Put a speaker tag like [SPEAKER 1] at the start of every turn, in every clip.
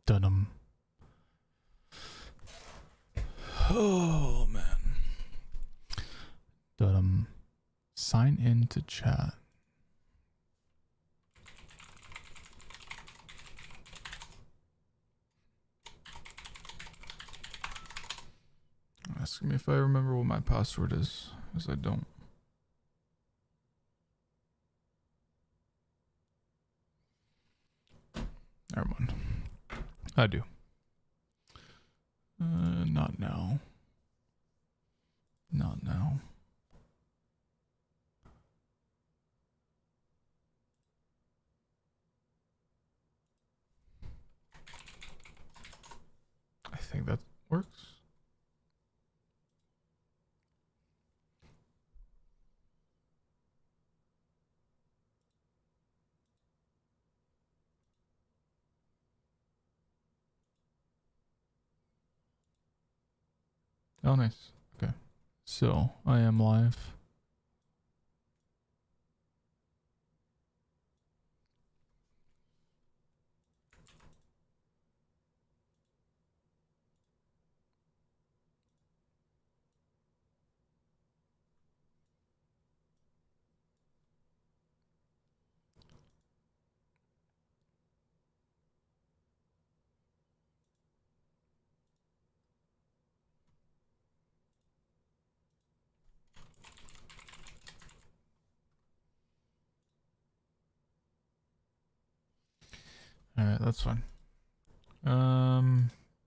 [SPEAKER 1] Dunham. Oh man. Dunham. Sign in to chat. Asking me if I remember what my password is, because I don't. Never mind. I do. Not now. Not now. I think that works. Oh, nice. Okay. So, I am live. Alright, that's fine.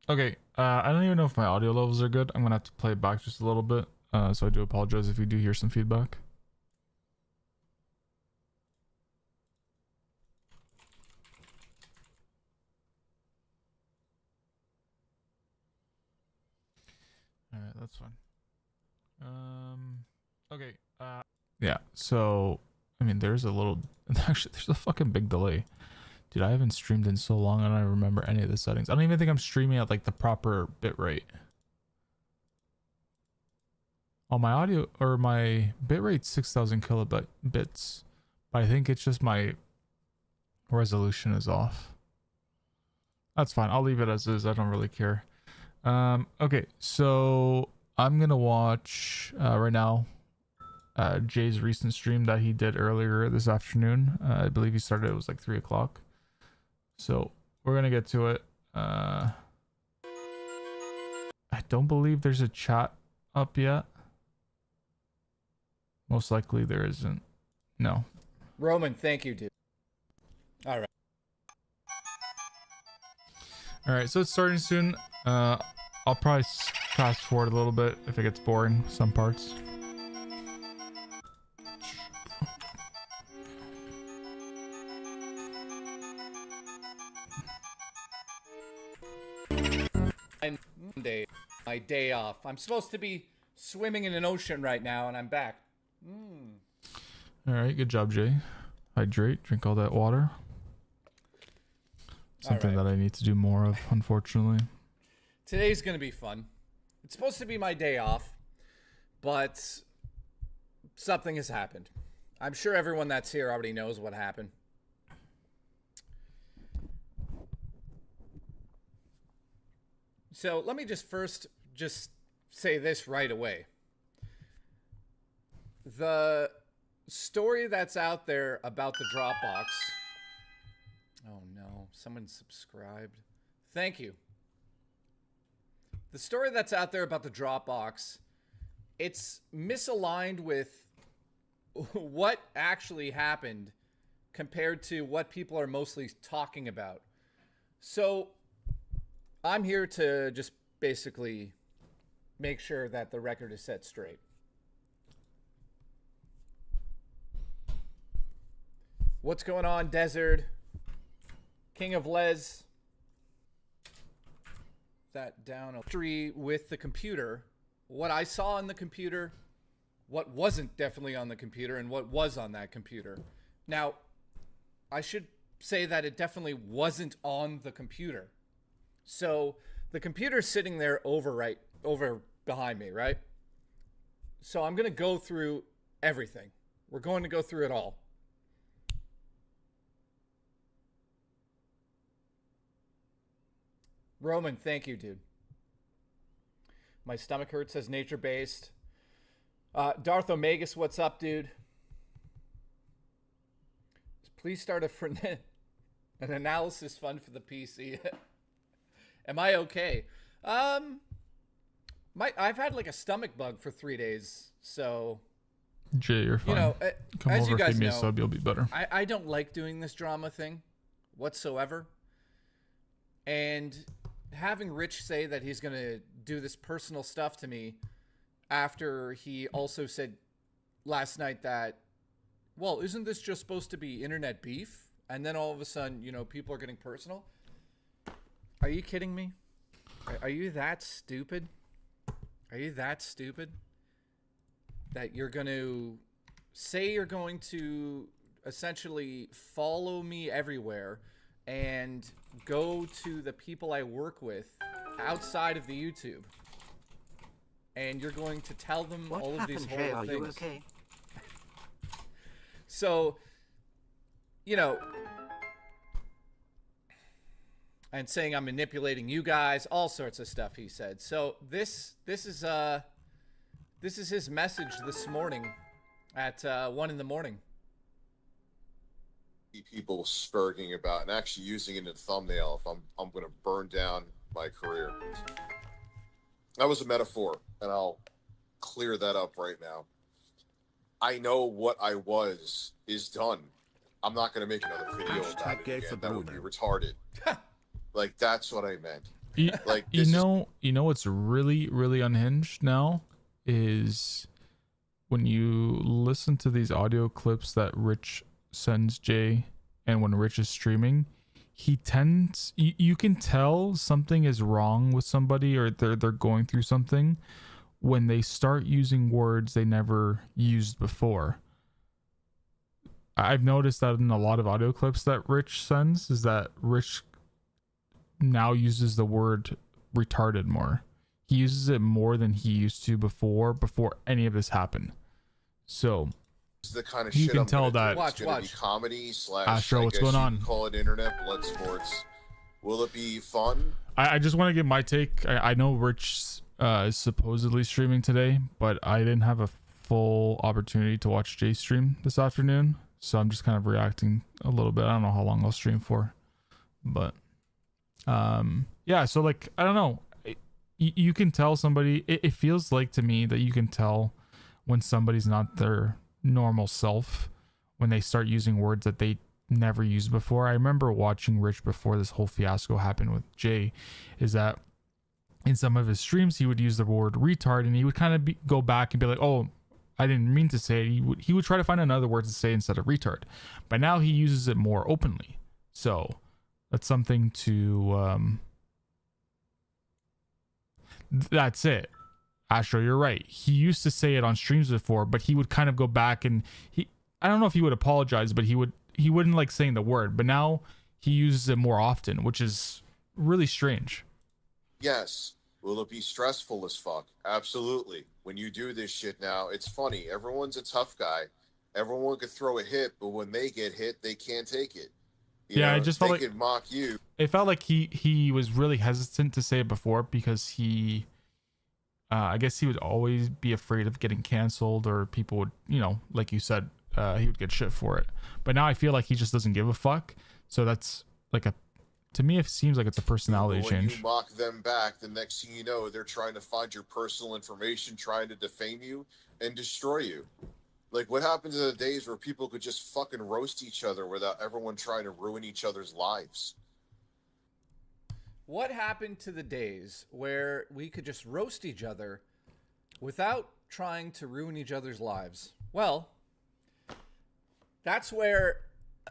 [SPEAKER 1] Okay. I don't even know if my audio levels are good. I'm gonna have to play it back just a little bit. So I do apologize if you do hear some feedback. Alright, that's fine. Okay. Yeah, so, I mean, there's a little, actually, there's a fucking big delay. Dude, I haven't streamed in so long, I don't even remember any of the settings. I don't even think I'm streaming at, like, the proper bitrate. Oh, my audio, or my bitrate's 6,000 kilobits, but I think it's just my resolution is off. That's fine, I'll leave it as is, I don't really care. Okay, so I'm gonna watch right now Jay's recent stream that he did earlier this afternoon. I believe he started, it was like 3 o'clock. So we're gonna get to it. I don't believe there's a chat up yet. Most likely there isn't. No.
[SPEAKER 2] Roman, thank you, dude. All right.
[SPEAKER 1] All right, so it's starting soon. I'll probably fast forward a little bit if it gets boring, some parts.
[SPEAKER 2] Monday, my day off. I'm supposed to be swimming in an ocean right now, and I'm back.
[SPEAKER 1] All right, good job, Jay. Hydrate, drink all that water. Something that I need to do more of, unfortunately.
[SPEAKER 2] Today's gonna be fun. It's supposed to be my day off, but something has happened. I'm sure everyone that's here already knows what happened. So let me just first say this right away. The story that's out there about the Dropbox. Oh no, someone subscribed. Thank you. The story that's out there about the Dropbox, it's misaligned with what actually happened compared to what people are mostly talking about. So I'm here to just basically make sure that the record is set straight. What's going on, Desert? King of Les. That down. History with the computer. What I saw on the computer, what wasn't definitely on the computer, and what was on that computer. Now, I should say that it definitely wasn't on the computer. So the computer's sitting there over behind me, right? So I'm going to go through everything. We're going to go through it all. Roman, thank you, dude. My stomach hurts, says nature based. Darth Omegas, what's up, dude? Please start an analysis fund for the PC. Am I okay? I've had like a stomach bug for 3 days, so
[SPEAKER 1] Jay, you're fine.
[SPEAKER 2] you know,
[SPEAKER 1] Come
[SPEAKER 2] as
[SPEAKER 1] over,
[SPEAKER 2] you guys
[SPEAKER 1] feed me a
[SPEAKER 2] know,
[SPEAKER 1] sub, you'll be better.
[SPEAKER 2] I don't like doing this drama thing whatsoever. And having Rich say that he's going to do this personal stuff to me after he also said last night that, well, isn't this just supposed to be internet beef? And then all of a sudden, you know, people are getting personal. Are you kidding me? Are you that stupid? Are you that stupid that you're going to say you're going to essentially follow me everywhere and go to the people I work with outside of the YouTube, and you're going to tell them
[SPEAKER 3] What
[SPEAKER 2] all of these
[SPEAKER 3] happened, Jay?
[SPEAKER 2] horrible
[SPEAKER 3] Are
[SPEAKER 2] things?
[SPEAKER 3] you okay?
[SPEAKER 2] So, you know, and saying I'm manipulating you guys, all sorts of stuff he said. So this is his message this morning at 1 in the morning.
[SPEAKER 4] People spurging about and actually using it in a thumbnail if I'm going to burn down my career. That was a metaphor, and I'll clear that up right now. I know what I was is done. I'm not going to make another video about it again. That would be retarded. Like, that's what I meant. Like,
[SPEAKER 1] you know what's really, really unhinged now is when you listen to these audio clips that Rich sends Jay, and when Rich is streaming, he tends, you can tell something is wrong with somebody or they're going through something when they start using words they never used before. I've noticed that in a lot of audio clips that Rich sends, is that Rich now uses the word retarded more. He uses it more than he used to before any of this happened. So
[SPEAKER 4] the kind of
[SPEAKER 1] you
[SPEAKER 4] shit
[SPEAKER 1] can
[SPEAKER 4] I'm
[SPEAKER 1] tell
[SPEAKER 4] gonna
[SPEAKER 1] that.
[SPEAKER 4] do.
[SPEAKER 2] Watch,
[SPEAKER 4] It's gonna be
[SPEAKER 2] watch.
[SPEAKER 4] comedy /
[SPEAKER 1] Astro,
[SPEAKER 4] I
[SPEAKER 1] what's
[SPEAKER 4] guess
[SPEAKER 1] going
[SPEAKER 4] you
[SPEAKER 1] on?
[SPEAKER 4] can call it internet blood sports. Will it be fun?
[SPEAKER 1] I just want to give my take. I know Rich is supposedly streaming today, but I didn't have a full opportunity to watch Jay stream this afternoon, so I'm just kind of reacting a little bit. I don't know how long I'll stream for, but yeah. So like, I don't know. You can tell somebody. It feels like to me that you can tell when somebody's not their normal self when they start using words that they never used before. I remember watching Rich before this whole fiasco happened with Jay, is that in some of his streams he would use the word retard and he would kind of go back and be like, oh, I didn't mean to say it. He would try to find another word to say instead of retard, but now he uses it more openly. So that's something to that's it. Astro, you're right. He used to say it on streams before, but he would kind of go back and I don't know if he would apologize, but he wouldn't like saying the word, but now he uses it more often, which is really strange.
[SPEAKER 4] Yes. Will it be stressful as fuck? Absolutely. When you do this shit now, it's funny. Everyone's a tough guy. Everyone could throw a hit, but when they get hit, they can't take it. You know,
[SPEAKER 1] I just felt
[SPEAKER 4] they
[SPEAKER 1] like
[SPEAKER 4] could mock you.
[SPEAKER 1] it felt like he was really hesitant to say it before because he I guess he would always be afraid of getting canceled or people would, you know, like you said, he would get shit for it. But now I feel like he just doesn't give a fuck. So that's like to me, it seems like it's a personality
[SPEAKER 4] When
[SPEAKER 1] change.
[SPEAKER 4] you mock them back, the next thing you know, they're trying to find your personal information, trying to defame you and destroy you. Like, what happens in the days where people could just fucking roast each other without everyone trying to ruin each other's lives?
[SPEAKER 2] What happened to the days where we could just roast each other without trying to ruin each other's lives? Well, that's where,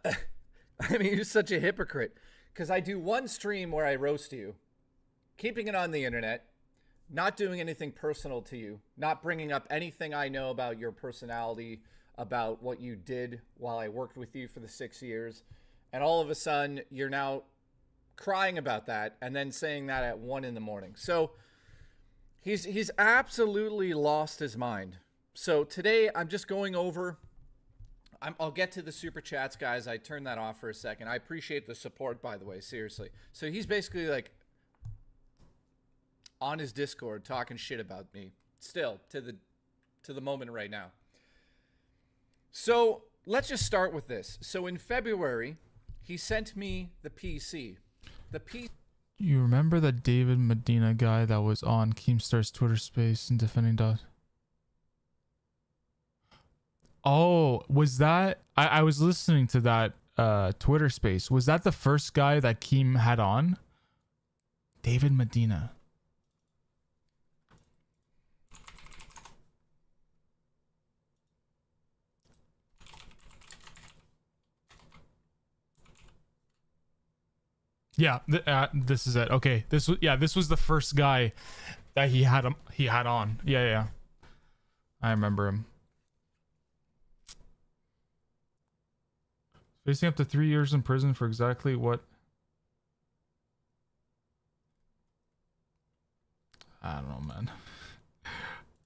[SPEAKER 2] I mean, you're such a hypocrite. Because I do one stream where I roast you, keeping it on the internet, not doing anything personal to you, not bringing up anything I know about your personality, about what you did while I worked with you for the 6 years. And all of a sudden, you're now crying about that and then saying that at 1 in the morning. So he's absolutely lost his mind. So today I'm just going over, I'll get to the super chats, guys. I turned that off for a second. I appreciate the support, by the way, seriously. So he's basically like, on his Discord talking shit about me. Still to the moment right now. So let's just start with this. So in February, he sent me the PC. The PC.
[SPEAKER 1] You remember the David Medina guy that was on Keemstar's Twitter space and defending Dot? Oh, was that? I was listening to that Twitter space. Was that the first guy that Keem had on? David Medina. Yeah, this is it. Okay, this was the first guy that he had on. Yeah. I remember him. Facing up to 3 years in prison for exactly what? I don't know,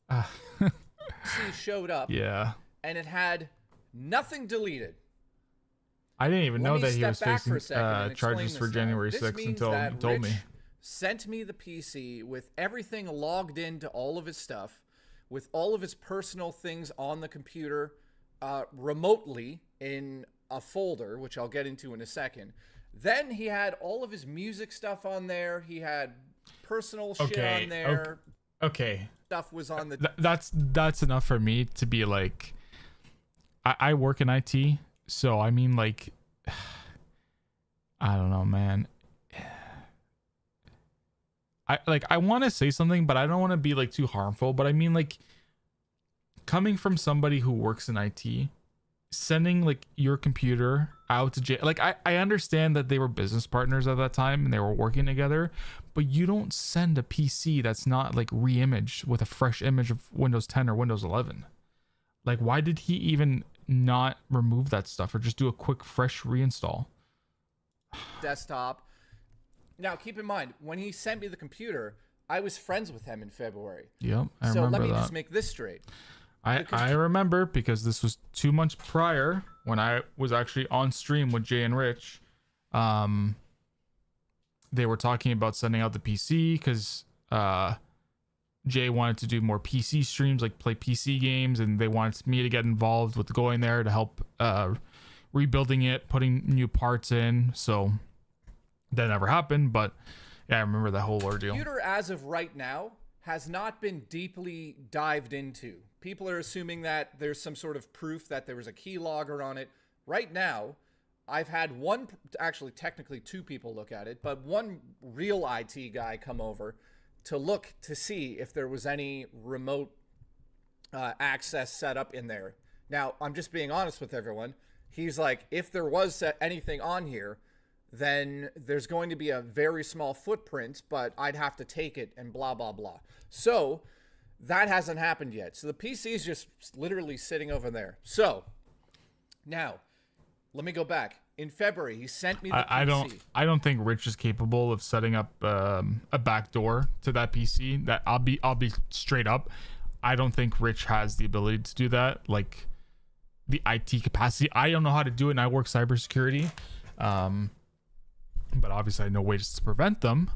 [SPEAKER 1] man.
[SPEAKER 2] He showed up.
[SPEAKER 1] Yeah.
[SPEAKER 2] And it had nothing deleted.
[SPEAKER 1] I didn't even know that he was facing charges for
[SPEAKER 2] this
[SPEAKER 1] January
[SPEAKER 2] This
[SPEAKER 1] 6th
[SPEAKER 2] means
[SPEAKER 1] until
[SPEAKER 2] that
[SPEAKER 1] he told
[SPEAKER 2] Rich
[SPEAKER 1] me.
[SPEAKER 2] Sent me the PC with everything logged into all of his stuff, with all of his personal things on the computer remotely in a folder, which I'll get into in a second. Then he had all of his music stuff on there. He had personal shit on there.
[SPEAKER 1] Okay.
[SPEAKER 2] Stuff was on the...
[SPEAKER 1] That's enough for me to be like... I work in IT, so I mean, like... I don't know, man. I want to say something, but I don't want to be like too harmful. But I mean, like, coming from somebody who works in IT, sending like your computer out to jail, like I understand that they were business partners at that time and they were working together, but you don't send a PC that's not like re-imaged with a fresh image of Windows 10 or Windows 11. Like, why did he even not remove that stuff or just do a quick fresh reinstall?
[SPEAKER 2] Desktop. Now, keep in mind, when he sent me the computer, I was friends with him in February.
[SPEAKER 1] Yep, I remember that.
[SPEAKER 2] So let me just make this straight.
[SPEAKER 1] I remember because this was 2 months prior when I was actually on stream with Jay and Rich. They were talking about sending out the PC because Jay wanted to do more PC streams, like play PC games, and they wanted me to get involved with going there to help rebuilding it, putting new parts in. So that never happened, but yeah, I remember that whole ordeal.
[SPEAKER 2] Computer, as of right now, has not been deeply dived into. People are assuming that there's some sort of proof that there was a keylogger on it. Right now, I've had one, actually technically 2 people look at it, but one real IT guy come over to look to see if there was any remote access set up in there. Now, I'm just being honest with everyone. He's like, if there was anything on here, then there's going to be a very small footprint, but I'd have to take it and blah, blah, blah. So that hasn't happened yet. So the PC is just literally sitting over there. So now let me go back. In February, he sent me the PC.
[SPEAKER 1] I don't think Rich is capable of setting up a backdoor to that PC. That I'll be straight up. I don't think Rich has the ability to do that. Like the IT capacity. I don't know how to do it, and I work cybersecurity. But obviously I know ways to prevent them.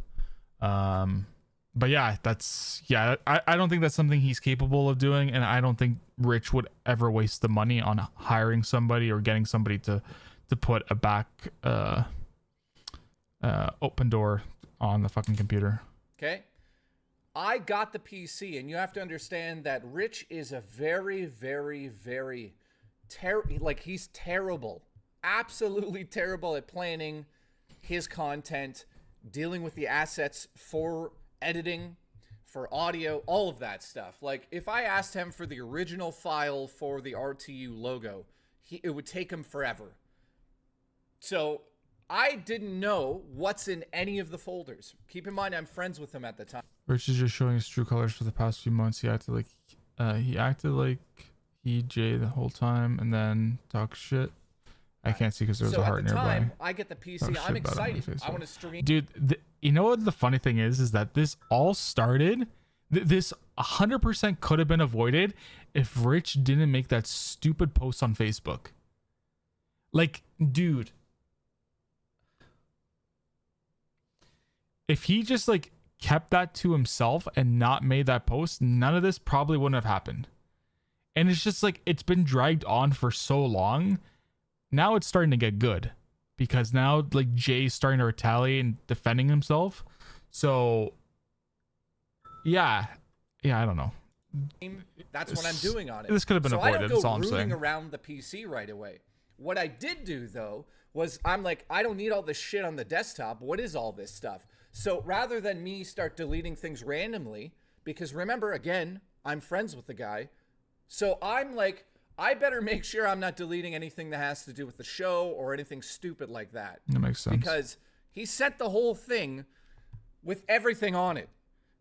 [SPEAKER 1] But yeah, I don't think that's something he's capable of doing, and I don't think Rich would ever waste the money on hiring somebody or getting somebody to put a back open door on the fucking computer.
[SPEAKER 2] Okay. I got the PC, and you have to understand that Rich is a very, very, very he's terrible. Absolutely terrible at planning his content, dealing with the assets for editing, for audio, all of that stuff. Like, if I asked him for the original file for the RTU logo, it would take him forever. So I didn't know what's in any of the folders. Keep in mind, I'm friends with him at the time.
[SPEAKER 1] Rich is just showing his true colors for the past few months. He acted like EJ the whole time and then talk shit. I can't see because there was a heart nearby.
[SPEAKER 2] Time, I get the PC. I'm excited. I want to stream.
[SPEAKER 1] Dude, you know what the funny thing is that this all started. This 100% could have been avoided if Rich didn't make that stupid post on Facebook. Like, dude, if he just like kept that to himself and not made that post, none of this probably wouldn't have happened. And it's just like, it's been dragged on for so long. Now it's starting to get good because now like Jay's starting to retaliate and defending himself. So yeah, I don't know.
[SPEAKER 2] That's what I'm doing on it.
[SPEAKER 1] This could have been
[SPEAKER 2] so
[SPEAKER 1] avoided.
[SPEAKER 2] I don't
[SPEAKER 1] That's
[SPEAKER 2] go
[SPEAKER 1] all I'm
[SPEAKER 2] rooting
[SPEAKER 1] saying.
[SPEAKER 2] around the PC right away. What I did do though was I'm like, I don't need all this shit on the desktop. What is all this stuff? So rather than me start deleting things randomly, because remember, again, I'm friends with the guy. So I'm like, I better make sure I'm not deleting anything that has to do with the show or anything stupid like that.
[SPEAKER 1] That makes sense.
[SPEAKER 2] Because he sent the whole thing with everything on it.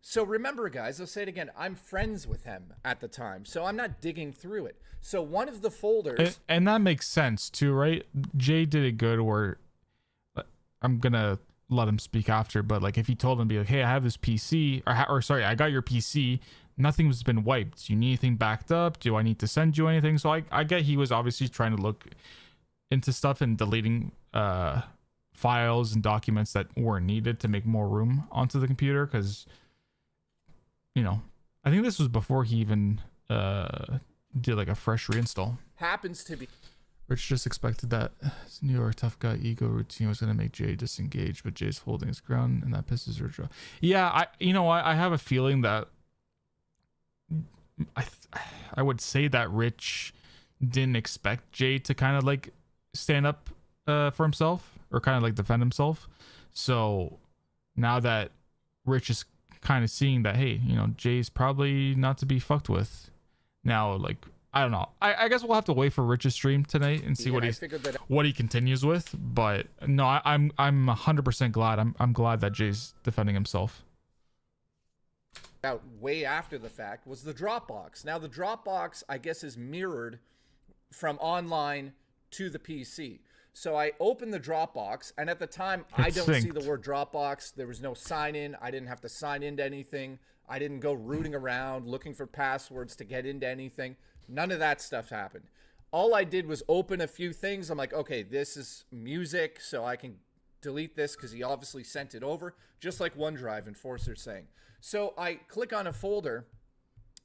[SPEAKER 2] So remember, guys, I'll say it again. I'm friends with him at the time, so I'm not digging through it. So one of the folders...
[SPEAKER 1] And that makes sense too, right? Jay did it good where... I'm going to let him speak after, but like if he told him, be like, hey, I have this PC, or sorry, I got your PC, nothing's been wiped. Do you need anything backed up? Do I need to send you anything? So I get he was obviously trying to look into stuff and deleting files and documents that weren't needed to make more room onto the computer because... You know, I think this was before he even did like a fresh reinstall.
[SPEAKER 2] happens to be...
[SPEAKER 1] Rich just expected that his New York tough guy ego routine was going to make Jay disengage, but Jay's holding his ground and that pisses Rich off. Yeah, I have a feeling that I would say that Rich didn't expect Jay to kind of like stand up for himself or kind of like defend himself. So now that Rich is kind of seeing that, hey, you know, Jay's probably not to be fucked with. Now, like, I don't know. I guess we'll have to wait for Rich's stream tonight and see what he continues with. But no, I'm 100% glad. I'm glad that Jay's defending himself.
[SPEAKER 2] Out way after the fact was the Dropbox. Now the Dropbox, I guess, is mirrored from online to the PC. So I opened the Dropbox, and at the time, I don't see the word Dropbox. There was no sign in. I didn't have to sign into anything. I didn't go rooting around looking for passwords to get into anything. None of that stuff happened. All I did was open a few things. I'm like, okay, this is music, so I can delete this because he obviously sent it over, just like OneDrive, Enforcer's saying. So I click on a folder,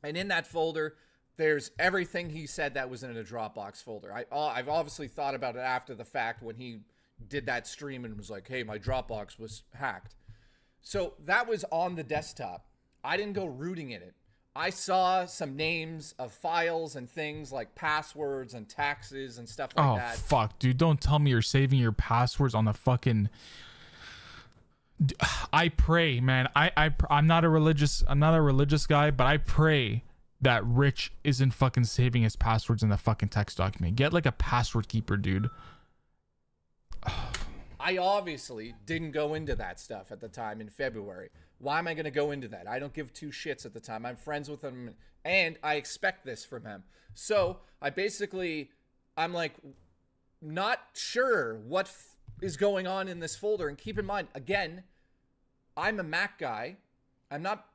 [SPEAKER 2] and in that folder, there's everything he said that was in a Dropbox folder. I've obviously thought about it after the fact when he did that stream and was like, hey, my Dropbox was hacked. So that was on the desktop. I didn't go rooting in it. I saw some names of files and things like passwords and taxes and stuff like that.
[SPEAKER 1] Oh, fuck, dude. Don't tell me you're saving your passwords on the fucking... I pray, man. I'm not a religious guy, but I pray that Rich isn't fucking saving his passwords in the fucking text document. Get like a password keeper, dude.
[SPEAKER 2] I obviously didn't go into that stuff at the time in February. Why am I going to go into that? I don't give two shits at the time. I'm friends with him, and I expect this from him. So I'm like, not sure what is going on in this folder. And keep in mind, again, I'm a Mac guy. I'm not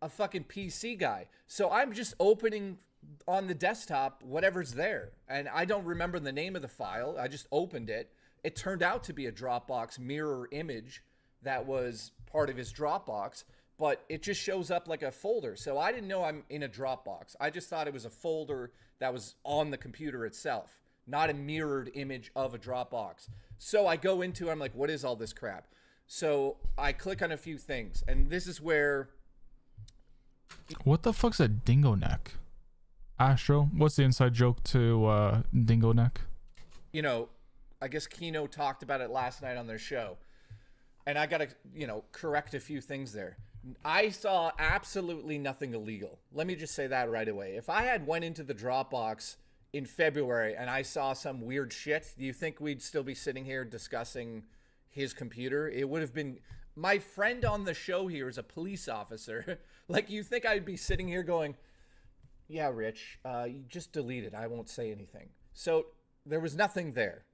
[SPEAKER 2] a fucking PC guy. So I'm just opening on the desktop whatever's there. And I don't remember the name of the file. I just opened it. It turned out to be a Dropbox mirror image that was part of his Dropbox, but it just shows up like a folder. So I didn't know I'm in a Dropbox. I just thought it was a folder that was on the computer itself, not a mirrored image of a Dropbox. So I go into it, I'm like, what is all this crap? So I click on a few things, and this is where...
[SPEAKER 1] What the fuck's a dingo neck? Astro, what's the inside joke to dingo neck?
[SPEAKER 2] You know, I guess Kino talked about it last night on their show. And I got to, correct a few things there. I saw absolutely nothing illegal. Let me just say that right away. If I had went into the Dropbox in February and I saw some weird shit, do you think we'd still be sitting here discussing his computer? It would have been... My friend on the show here is a police officer. Like, you think I'd be sitting here going, yeah, Rich, you just delete it. I won't say anything. So there was nothing there.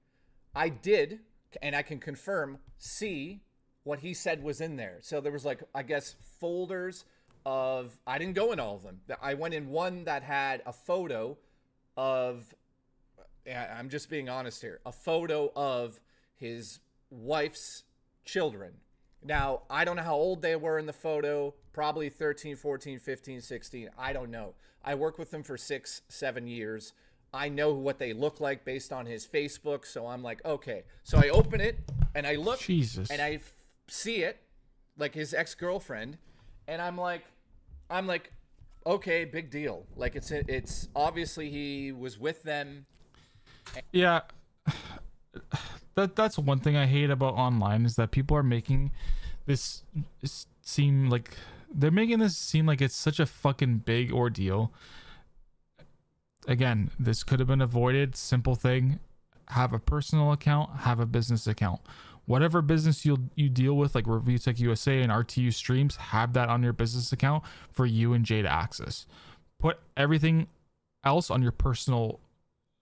[SPEAKER 2] I did, and I can confirm, see what he said was in there. So there was like, I guess, folders of... I didn't go in all of them. I went in one that had a photo of... I'm just being honest here. A photo of his wife's children. Now, I don't know how old they were in the photo, probably 13, 14, 15, 16. I don't know. I worked with him for 6, 7 years. I know what they look like based on his Facebook. So I'm like, okay. So I open it and I look
[SPEAKER 1] Jesus.
[SPEAKER 2] and I see it, like his ex-girlfriend. And I'm like, okay, big deal. Like it's obviously he was with them.
[SPEAKER 1] Yeah. That's one thing I hate about online is that people are making this seem like it's such a fucking big ordeal. Again, this could have been avoided. Simple thing. Have a personal account, have a business account. Whatever business you deal with, like Review Tech USA and RTU Streams, have that on your business account for you and Jay to access. Put everything else on your personal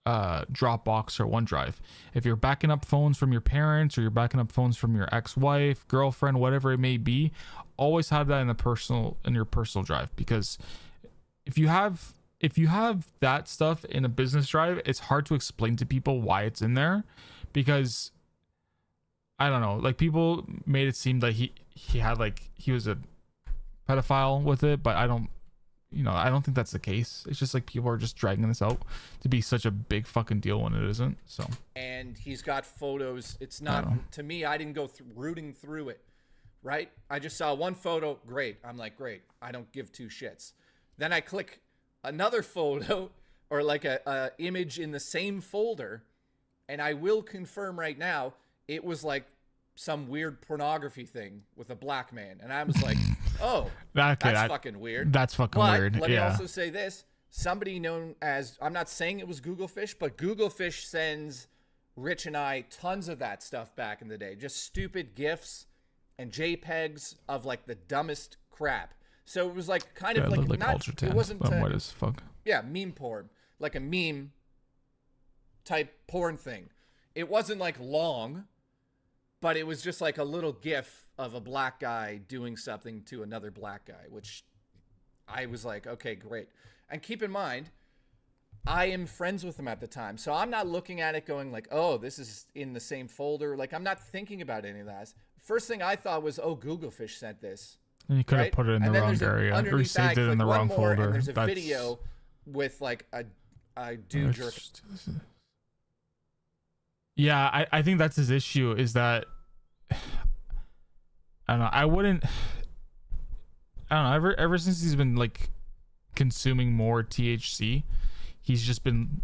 [SPEAKER 1] Dropbox or OneDrive. If you're backing up phones from your parents or you're backing up phones from your ex-wife, girlfriend, whatever it may be, always have that in your personal drive, because if you have that stuff in a business drive, it's hard to explain to people why it's in there, because I don't know, like people made it seem like he had like he was a pedophile with it, but I don't think that's the case. It's just like people are just dragging this out to be such a big fucking deal when it isn't. So. And
[SPEAKER 2] he's got photos. It's not, to me, I didn't go rooting through it, right? I just saw one photo. Great. I'm like, great. I don't give two shits. Then I click another photo or like a image in the same folder. And I will confirm right now, it was like some weird pornography thing with a black man. And I was like, oh, that's fucking weird.
[SPEAKER 1] That's fucking weird.
[SPEAKER 2] Let me also say this. Somebody known as, I'm not saying it was Google Fish, but Google Fish sends Rich and I tons of that stuff back in the day. Just stupid GIFs and JPEGs of like the dumbest crap. So it was like kind of like not, it wasn't
[SPEAKER 1] what as fuck.
[SPEAKER 2] Yeah, meme porn. Like a meme type porn thing. It wasn't like long, but it was just like a little GIF of a black guy doing something to another black guy, which I was like, okay, great. And keep in mind, I am friends with him at the time. So I'm not looking at it going like, oh, this is in the same folder. Like, I'm not thinking about any of that. First thing I thought was, oh, Google Fish sent this.
[SPEAKER 1] And you could have put it in the wrong area or saved it in the wrong folder.
[SPEAKER 2] And there's a video with like a dude jerk.
[SPEAKER 1] Yeah, I think that's his issue, is that I don't know. I don't know. Ever since he's been like consuming more THC, he's just been,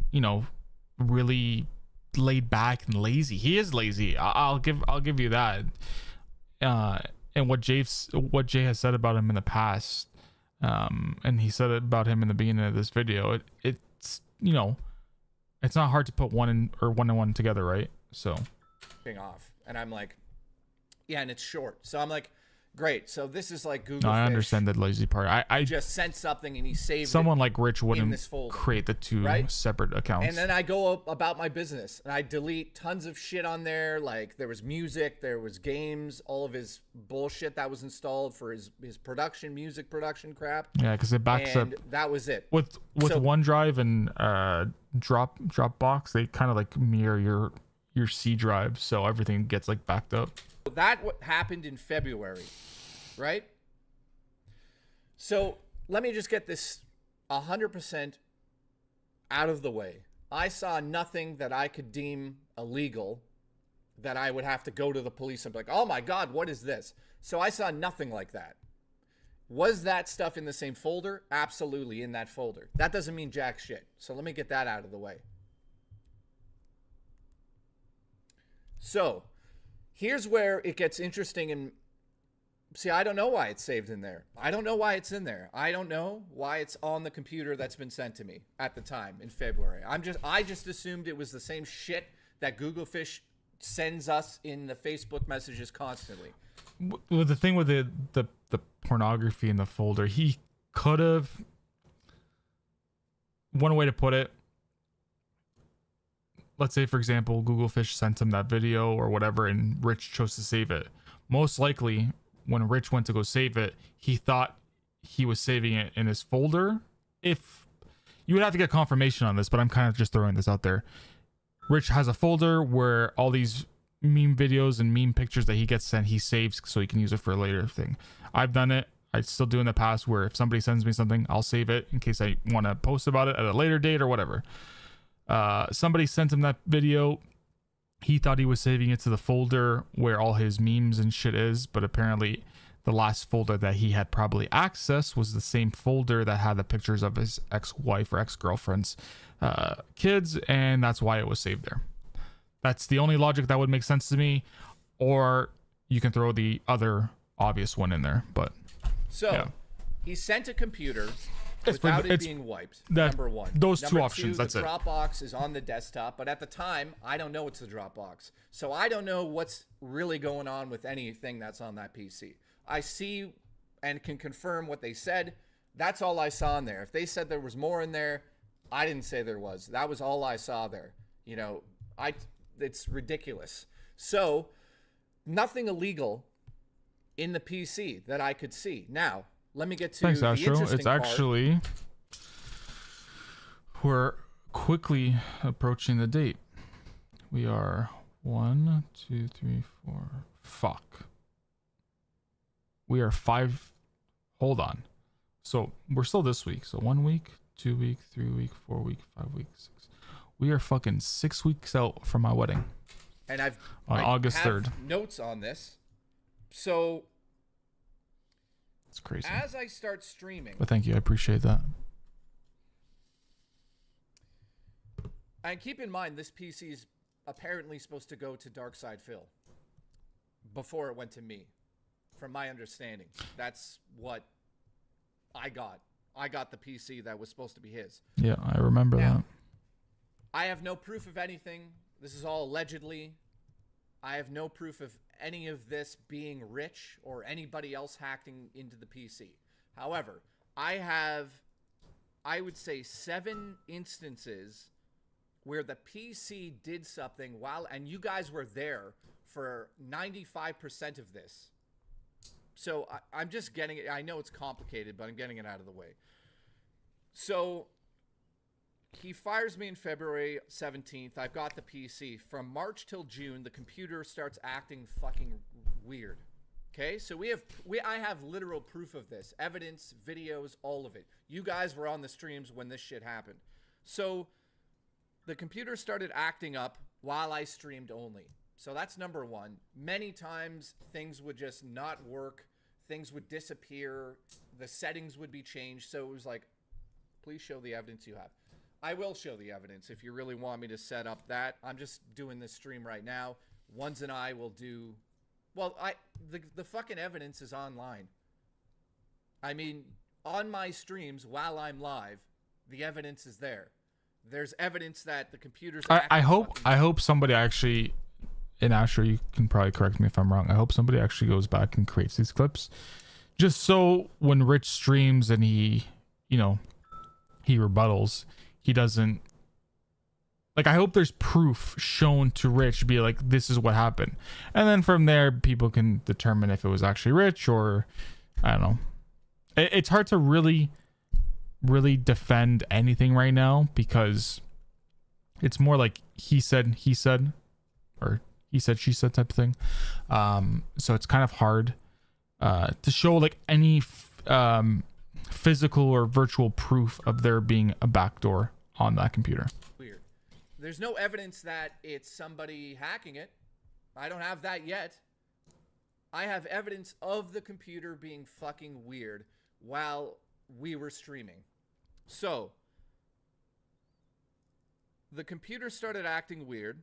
[SPEAKER 1] really laid back and lazy. He is lazy. I'll give you that. And what Jay has said about him in the past, and he said it about him in the beginning of this video. It's it's not hard to put one and one together, right? So
[SPEAKER 2] off, and I'm like, yeah, and it's short. So I'm like, great. So this is like Google.
[SPEAKER 1] No, I
[SPEAKER 2] Fish
[SPEAKER 1] understand the lazy part. I
[SPEAKER 2] just sent something and he saved
[SPEAKER 1] someone
[SPEAKER 2] it
[SPEAKER 1] like Rich wouldn't
[SPEAKER 2] this folder,
[SPEAKER 1] create the two separate accounts.
[SPEAKER 2] And then I go about my business and I delete tons of shit on there. Like there was music, there was games, all of his bullshit that was installed for his music production crap.
[SPEAKER 1] Yeah, because it backs up.
[SPEAKER 2] And that was it.
[SPEAKER 1] With OneDrive and Dropbox, they kind of like mirror your C drive, so everything gets like backed up.
[SPEAKER 2] That what happened in February, right? So let me just get this 100% out of the way. I saw nothing that I could deem illegal that I would have to go to the police and be like, oh my God, what is this? So I saw nothing like that. Was that stuff in the same folder? Absolutely in that folder. That doesn't mean jack shit. So let me get that out of the way. So here's where it gets interesting. And see, I don't know why it's saved in there. I don't know why it's in there. I don't know why it's on the computer that's been sent to me at the time in February. I just assumed it was the same shit that Google Fish sends us in the Facebook messages constantly.
[SPEAKER 1] Well, the thing with the pornography in the folder, he could have, one way to put it, let's say, for example, Google Fish sent him that video or whatever, and Rich chose to save it. Most likely, when Rich went to go save it, he thought he was saving it in his folder. If you would have to get confirmation on this, but I'm kind of just throwing this out there. Rich has a folder where all these meme videos and meme pictures that he gets sent, he saves so he can use it for a later thing. I've done it. I still do in the past where if somebody sends me something, I'll save it in case I want to post about it at a later date or whatever. Somebody sent him that video. He thought he was saving it to the folder where all his memes and shit is, but apparently the last folder that he had probably accessed was the same folder that had the pictures of his ex-wife or ex-girlfriend's kids, and that's why it was saved there. That's the only logic that would make sense to me. Or you can throw the other obvious one in there, but
[SPEAKER 2] so
[SPEAKER 1] yeah.
[SPEAKER 2] He sent a computer
[SPEAKER 1] It's
[SPEAKER 2] without
[SPEAKER 1] pretty-
[SPEAKER 2] it
[SPEAKER 1] it's-
[SPEAKER 2] being wiped.
[SPEAKER 1] that-
[SPEAKER 2] Number one.
[SPEAKER 1] those
[SPEAKER 2] Number
[SPEAKER 1] two options, that's
[SPEAKER 2] the
[SPEAKER 1] it.
[SPEAKER 2] Dropbox is on the desktop, but at the time, I don't know it's the Dropbox. So I don't know what's really going on with anything that's on that PC. I see and can confirm what they said. That's all I saw in there. If they said there was more in there, I didn't say there was. That was all I saw there. You know, it's ridiculous. So nothing illegal in the PC that I could see. Now, let me get to
[SPEAKER 1] thanks,
[SPEAKER 2] the
[SPEAKER 1] Astro.
[SPEAKER 2] interesting
[SPEAKER 1] It's
[SPEAKER 2] part.
[SPEAKER 1] actually, we're quickly approaching the date. We are 1, 2, 3, 4. Fuck. We are 5. Hold on. So we're still this week. So 1 week, 2 week, 3 week, 4 week, 5 weeks, 6. We are fucking 6 weeks out from my wedding.
[SPEAKER 2] And
[SPEAKER 1] On
[SPEAKER 2] I
[SPEAKER 1] August
[SPEAKER 2] have
[SPEAKER 1] 3rd.
[SPEAKER 2] notes on this. So
[SPEAKER 1] It's crazy.
[SPEAKER 2] as I start streaming,
[SPEAKER 1] But thank you. I appreciate that.
[SPEAKER 2] and keep in mind this PC is apparently supposed to go to Darkside Phil before it went to me. From my understanding, that's what I got. I got the PC that was supposed to be his.
[SPEAKER 1] Yeah, I remember
[SPEAKER 2] Now,
[SPEAKER 1] that.
[SPEAKER 2] I have no proof of anything. This is all allegedly. I have no proof of any of this being Rich or anybody else hacking into the PC. However, I have, I would say, 7 instances where the PC did something while, and you guys were there for 95% of this. So I'm just getting it. I know it's complicated, but I'm getting it out of the way. So he fires me in February 17th. I've got the PC. From March till June, the computer starts acting fucking weird. Okay, so I have literal proof of this. Evidence, videos, all of it. You guys were on the streams when this shit happened. So the computer started acting up while I streamed only. So that's number one. Many times things would just not work. Things would disappear. The settings would be changed. So it was like, please show the evidence you have. I will show the evidence if you really want me to set up that. I'm just doing this stream right now. Ones and I will do... Well, the fucking evidence is online. I mean, on my streams while I'm live, the evidence is there. There's evidence that the computer's...
[SPEAKER 1] I hope somebody actually... And Asher, you can probably correct me if I'm wrong. I hope somebody actually goes back and creates these clips, just so when Rich streams and he rebuttals, he doesn't. Like, I hope there's proof shown to Rich, be like, this is what happened, and then from there people can determine if it was actually Rich or I don't know. It's hard to really defend anything right now because it's more like he said, or he said, she said type of thing. So it's kind of hard to show like any physical or virtual proof of there being a backdoor on that computer.
[SPEAKER 2] Weird. There's no evidence that it's somebody hacking it. I don't have that yet. I have evidence of the computer being fucking weird while we were streaming. So the computer started acting weird.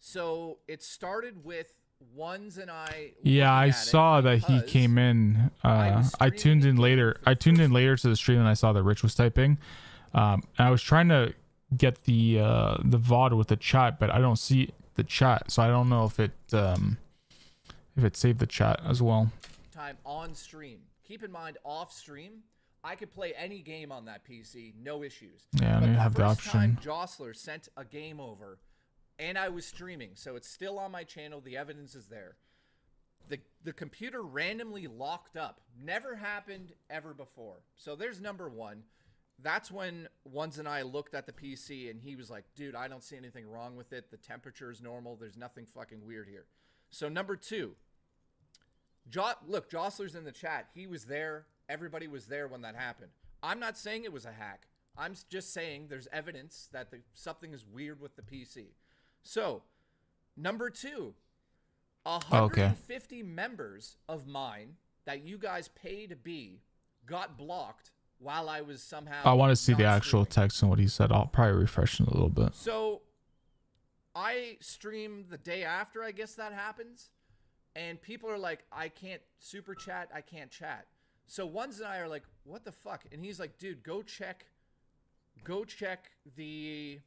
[SPEAKER 2] So it started with Ones and I.
[SPEAKER 1] Yeah, I saw that he came in. I tuned in later. I tuned in later to the stream and I saw that Rich was typing. And I was trying to get the VOD with the chat, but I don't see the chat, so I don't know if it saved the chat as well.
[SPEAKER 2] Time on stream. Keep in mind, off stream, I could play any game on that PC, no issues.
[SPEAKER 1] Yeah,
[SPEAKER 2] but
[SPEAKER 1] and you have the
[SPEAKER 2] first
[SPEAKER 1] option.
[SPEAKER 2] time Jostler sent a game over, and I was streaming, so it's still on my channel. The evidence is there. The computer randomly locked up. Never happened ever before. So there's number one. that's when Ones and I looked at the PC and he was like, dude, I don't see anything wrong with it. The temperature is normal. There's nothing fucking weird here. So number 2, look, Jostler's in the chat. He was there. Everybody was there when that happened. I'm not saying it was a hack. I'm just saying there's evidence that something is weird with the PC. So number 2, 150 members of mine that you guys pay to be got blocked while I was somehow.
[SPEAKER 1] I want to see the
[SPEAKER 2] not
[SPEAKER 1] actual
[SPEAKER 2] streaming.
[SPEAKER 1] text and what he said. I'll probably refresh it a little bit.
[SPEAKER 2] So I stream the day after, I guess that happens. And people are like, I can't super chat. I can't chat. So Ones and I are like, what the fuck? And he's like, dude, go check the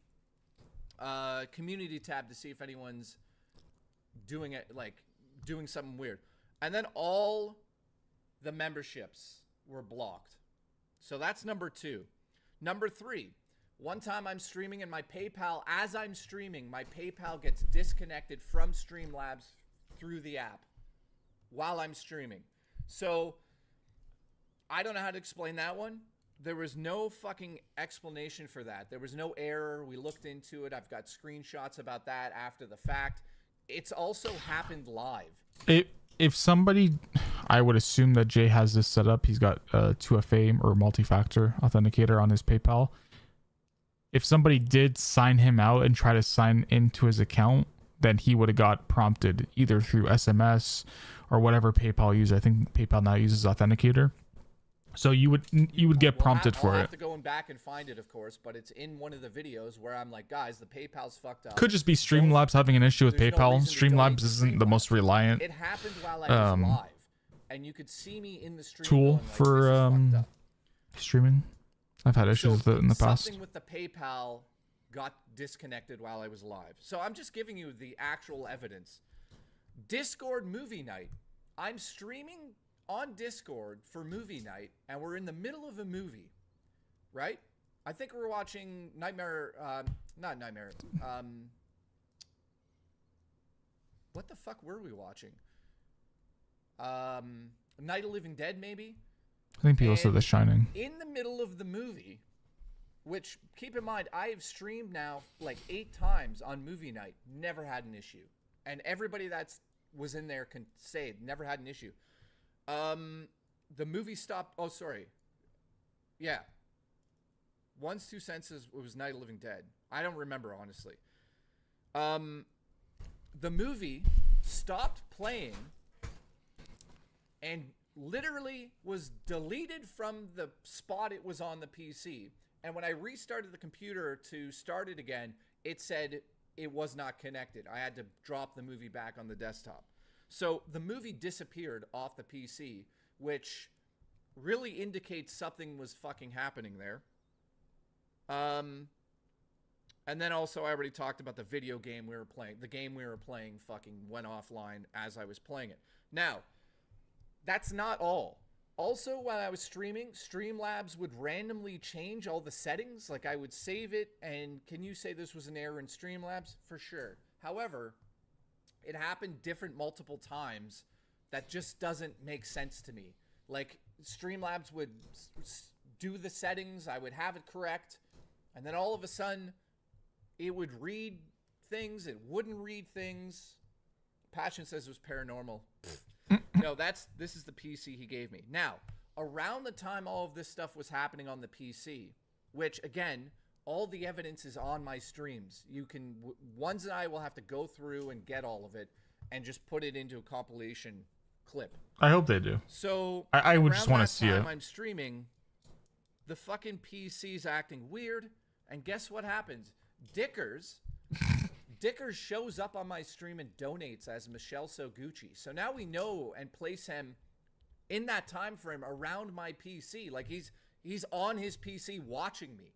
[SPEAKER 2] community tab to see if anyone's doing it, like doing something weird. And then all the memberships were blocked. So that's number 2. Number 3, one time I'm streaming and my PayPal, as I'm streaming, my PayPal gets disconnected from Streamlabs through the app while I'm streaming. So I don't know how to explain that one. There was no fucking explanation for that. There was no error. We looked into it. I've got screenshots about that after the fact. It's also happened live.
[SPEAKER 1] If somebody, I would assume that Jay has this set up. He's got 2FA or multi-factor authenticator on his PayPal. If somebody did sign him out and try to sign into his account, then he would have got prompted either through SMS or whatever PayPal uses. I think PayPal now uses authenticator. So you would get prompted for it.
[SPEAKER 2] I'll have to go back and find it, of course, but it's in one of the videos where I'm like, guys, the PayPal's fucked up.
[SPEAKER 1] Could just be Streamlabs having an issue with
[SPEAKER 2] There's no
[SPEAKER 1] PayPal.
[SPEAKER 2] reason to
[SPEAKER 1] Streamlabs
[SPEAKER 2] donate to
[SPEAKER 1] isn't the
[SPEAKER 2] Streamlabs.
[SPEAKER 1] most reliant
[SPEAKER 2] It happened while I was live, and you could see me in the stream
[SPEAKER 1] tool
[SPEAKER 2] going like,
[SPEAKER 1] for
[SPEAKER 2] this is fucked up.
[SPEAKER 1] streaming. I've had issues with it in the past.
[SPEAKER 2] Something with the PayPal got disconnected while I was live. So I'm just giving you the actual evidence. Discord movie night. I'm streaming on Discord for movie night, and we're in the middle of a movie, right? I think we're watching not Nightmare. What the fuck were we watching? Night of Living Dead, maybe?
[SPEAKER 1] I think people said The Shining.
[SPEAKER 2] In the middle of the movie, which, keep in mind, I have streamed now like 8 times on movie night, never had an issue. And everybody that was in there can say it, never had an issue. The movie stopped. Oh, sorry. Yeah. One's 2 senses, it was Night of Living Dead. I don't remember, honestly. The movie stopped playing and literally was deleted from the spot it was on the PC. And when I restarted the computer to start it again, it said it was not connected. I had to drop the movie back on the desktop. So the movie disappeared off the PC, which really indicates something was fucking happening there. And then also I already talked about the video game we were playing. The game we were playing fucking went offline as I was playing it. Now, that's not all. Also, while I was streaming, Streamlabs would randomly change all the settings. Like, I would save it, and can you say this was an error in Streamlabs? For sure. However, it happened multiple times. That just doesn't make sense to me. Like, Streamlabs would do the settings, I would have it correct, and then all of a sudden, it would read things, it wouldn't read things. Passion says it was paranormal. No, this is the PC he gave me. Now, around the time all of this stuff was happening on the PC, which, again, all the evidence is on my streams. You can, Ones and I will have to go through and get all of it and just put it into a compilation clip.
[SPEAKER 1] I hope they do.
[SPEAKER 2] So
[SPEAKER 1] I would just want to see it.
[SPEAKER 2] I'm streaming, the fucking PC's acting weird, and guess what happens? Dickers shows up on my stream and donates as Michelle Soguchi. So now we know and place him in that time frame around my PC. Like he's on his PC watching me,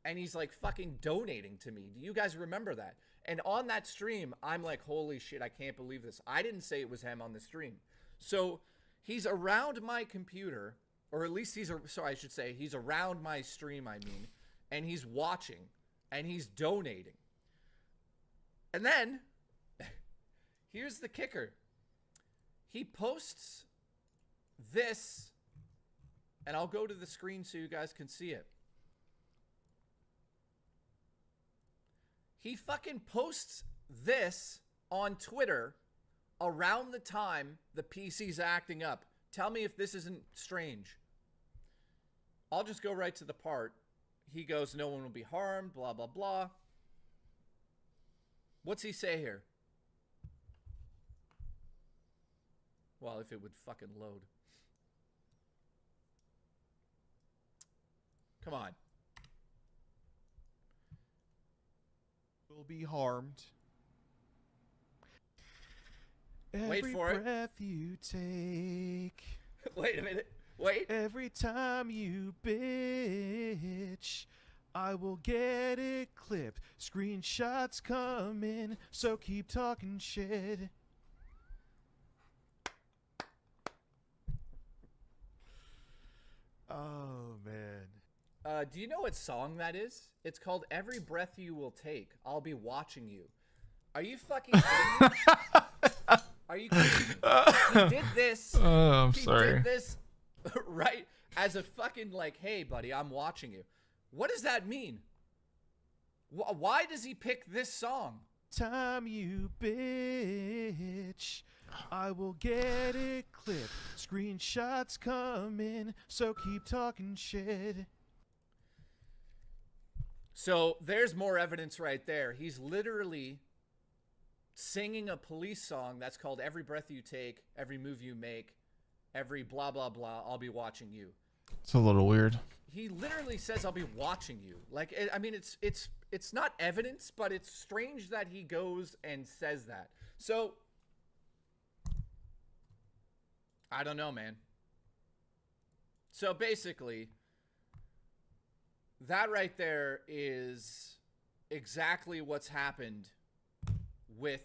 [SPEAKER 2] and he's like fucking donating to me. Do you guys remember that? And on that stream, I'm like, holy shit, I can't believe this. I didn't say it was him on the stream. So he's around my computer, or at least he's around my stream, I mean, and he's watching and he's donating. And then, here's the kicker. He posts this, and I'll go to the screen so you guys can see it. He fucking posts this on Twitter around the time the PC's acting up. Tell me if this isn't strange. I'll just go right to the part. He goes, no one will be harmed, blah, blah, blah. What's he say here? Well, if it would fucking load. Come on.
[SPEAKER 3] Will be harmed.
[SPEAKER 2] Wait for it.
[SPEAKER 3] Every breath you take.
[SPEAKER 2] Wait a minute. Wait.
[SPEAKER 3] Every time you bitch, I will get it clipped. Screenshots coming, so keep talking shit. Oh, man.
[SPEAKER 2] Do you know what song that is? It's called Every Breath You Will Take. I'll be watching you. Are you fucking kidding me? Are you kidding me? He did this.
[SPEAKER 1] I'm
[SPEAKER 2] He
[SPEAKER 1] sorry.
[SPEAKER 2] did this right as a fucking like, hey, buddy, I'm watching you. What does that mean? Why does he pick this song?
[SPEAKER 3] Time you bitch, I will get it clipped. Screenshots coming, so keep talking shit.
[SPEAKER 2] So there's more evidence right there. He's literally singing a police song that's called Every Breath You Take, Every Move You Make, Every blah, blah, blah, I'll be watching you.
[SPEAKER 1] It's a little weird.
[SPEAKER 2] He literally says, I'll be watching you. Like, I mean, it's not evidence, but it's strange that he goes and says that. So, I don't know, man. So basically, that right there is exactly what's happened with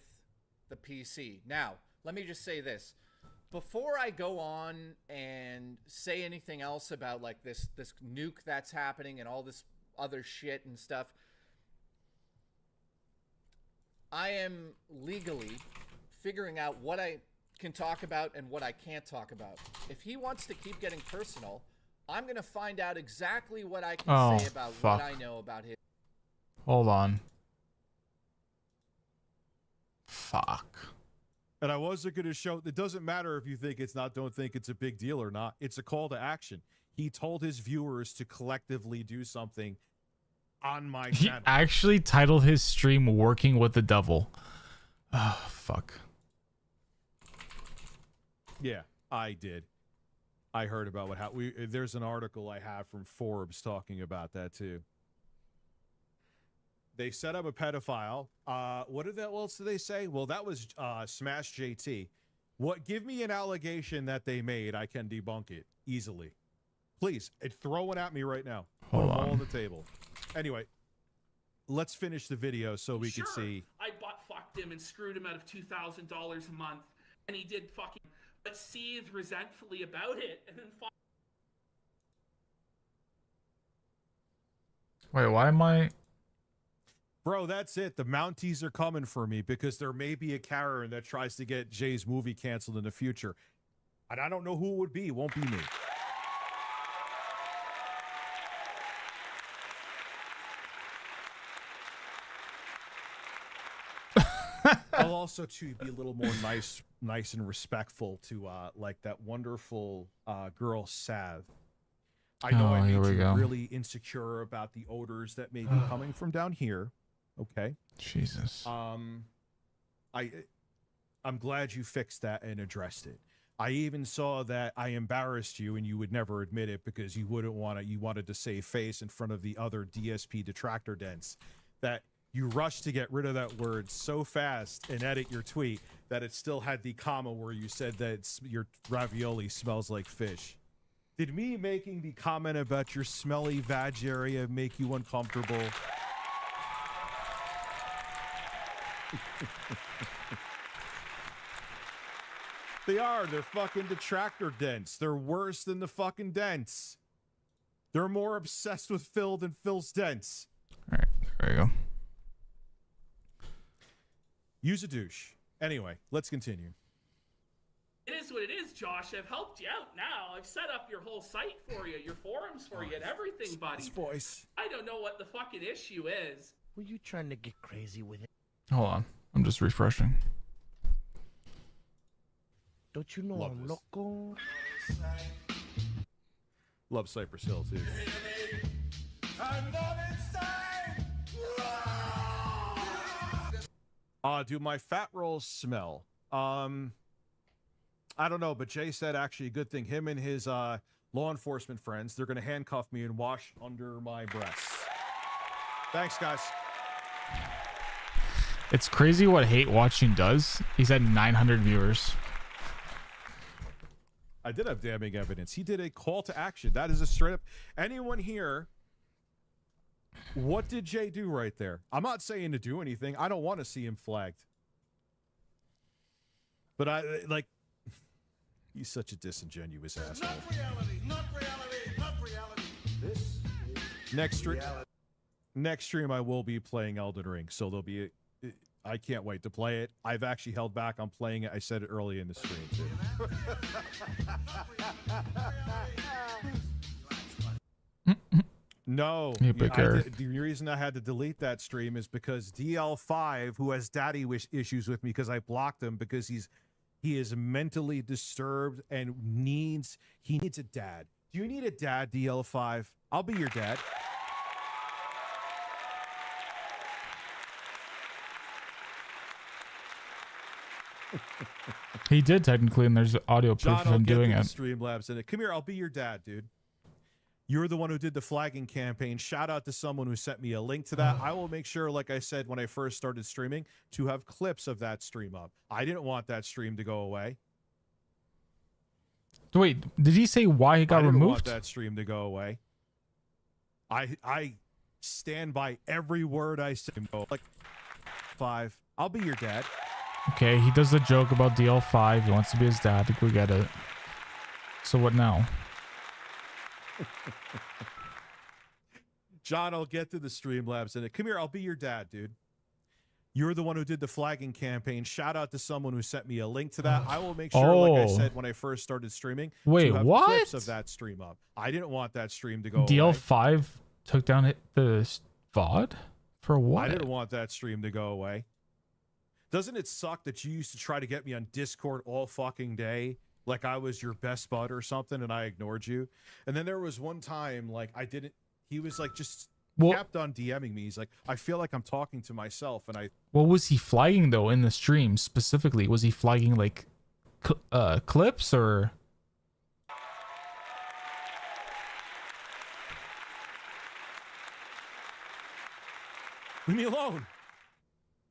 [SPEAKER 2] the PC. Now, let me just say this. Before I go on and say anything else about like this nuke that's happening and all this other shit and stuff, I am legally figuring out what I can talk about and what I can't talk about. If he wants to keep getting personal, I'm going to find out exactly what I can say about what I know about him.
[SPEAKER 1] Hold on. Fuck.
[SPEAKER 3] And I wasn't going to show, it doesn't matter if you think it's not, don't think it's a big deal or not. It's a call to action. He told his viewers to collectively do something on my
[SPEAKER 1] He
[SPEAKER 3] channel.
[SPEAKER 1] actually titled his stream Working with the Devil. Oh, fuck.
[SPEAKER 3] Yeah, I did. I heard about what happened. There's an article I have from Forbes talking about that too. They set up a pedophile. What else did they say? Well, that was Smash JT. Give me an allegation that they made. I can debunk it easily. Please, throw one at me right now. Put them all on the table. Anyway, let's finish the video so we can see.
[SPEAKER 5] I butt-fucked him and screwed him out of $2,000 a month. And he did fucking... But seethed resentfully about it. And then...
[SPEAKER 1] Wait, why am I...
[SPEAKER 3] Bro, that's it. The Mounties are coming for me because there may be a Karen that tries to get Jay's movie canceled in the future. And I don't know who it would be. It won't be me. I'll also to be a little more nice and respectful to like that wonderful girl Sav. I know I made you really insecure about the odors that may be coming from down here. Okay.
[SPEAKER 1] Jesus.
[SPEAKER 3] I'm glad you fixed that and addressed it. I even saw that I embarrassed you and you would never admit it because you wouldn't want to, you wanted to save face in front of the other DSP detractor dents, that you rushed to get rid of that word so fast and edit your tweet that it still had the comma where you said that your ravioli smells like fish. Did me making the comment about your smelly vag area make you uncomfortable? They're fucking detractor dents. They're worse than the fucking dents. They're more obsessed with Phil than Phil's dents.
[SPEAKER 1] All right, there you go.
[SPEAKER 3] Use a douche. Anyway, let's continue.
[SPEAKER 5] It is what it is, Josh. I've helped you out now. I've set up your whole site for you, your forums for you, and everything, buddy.
[SPEAKER 3] This voice.
[SPEAKER 5] I don't know what the fucking issue is.
[SPEAKER 6] Were you trying to get crazy with it?
[SPEAKER 1] Hold on. I'm just refreshing.
[SPEAKER 6] Don't you know
[SPEAKER 3] Love
[SPEAKER 6] I'm
[SPEAKER 3] this.
[SPEAKER 6] loco?
[SPEAKER 3] Love Cypress Hill too. Do my fat rolls smell? I don't know, but Jay said actually a good thing. Him and his law enforcement friends, they're gonna handcuff me and wash under my breasts. Thanks, guys.
[SPEAKER 1] It's crazy what hate watching does. He's at 900 viewers.
[SPEAKER 3] I did have damning evidence. He did a call to action. That is a straight up. Anyone here? What did Jay do right there? I'm not saying to do anything. I don't want to see him flagged. But I like. He's such a disingenuous asshole.
[SPEAKER 7] Not reality, not reality, not reality. This is
[SPEAKER 3] Next stream, I will be playing Elden Ring, so there'll be. I can't wait to play it. I've actually held back on playing it. I said it early in the stream too. No,
[SPEAKER 1] You big Eric.
[SPEAKER 3] the reason I had to delete that stream is because DL5, who has daddy issues with me because I blocked him because he is mentally disturbed and needs a dad. Do you need a dad, DL5? I'll be your dad.
[SPEAKER 1] He did technically, and there's audio proof
[SPEAKER 3] John,
[SPEAKER 1] of
[SPEAKER 3] I'll
[SPEAKER 1] him
[SPEAKER 3] get
[SPEAKER 1] doing
[SPEAKER 3] to the
[SPEAKER 1] it.
[SPEAKER 3] Streamlabs in it. Come here, I'll be your dad, dude. You're the one who did the flagging campaign. Shout out to someone who sent me a link to that. I will make sure, like I said when I first started streaming, to have clips of that stream up. I didn't want that stream to go away.
[SPEAKER 1] Wait, did he say why he got
[SPEAKER 3] I didn't want
[SPEAKER 1] removed?
[SPEAKER 3] that stream to go away. I stand by every word I said. Like 5. I'll be your dad.
[SPEAKER 1] Okay, he does the joke about DL5. He wants to be his dad. I think we get it. So what now?
[SPEAKER 3] John, I'll get to the Streamlabs in it. Come here, I'll be your dad, dude. You're the one who did the flagging campaign. Shout out to someone who sent me a link to that. I will make sure, like I said when I first started streaming,
[SPEAKER 1] Wait,
[SPEAKER 3] to have
[SPEAKER 1] what?
[SPEAKER 3] clips of that stream up. I didn't want that stream to go away.
[SPEAKER 1] DL5 took down the VOD? For what?
[SPEAKER 3] I didn't want that stream to go away. Doesn't it suck that you used to try to get me on Discord all fucking day, like I was your best bud or something, and I ignored you? And then there was one time, like, I didn't, he was like, just kept on DMing me. He's like, I feel like I'm talking to myself, and I...
[SPEAKER 1] What was he flagging, though, in the stream specifically? Was he flagging, like, clips, or...
[SPEAKER 3] Leave me alone.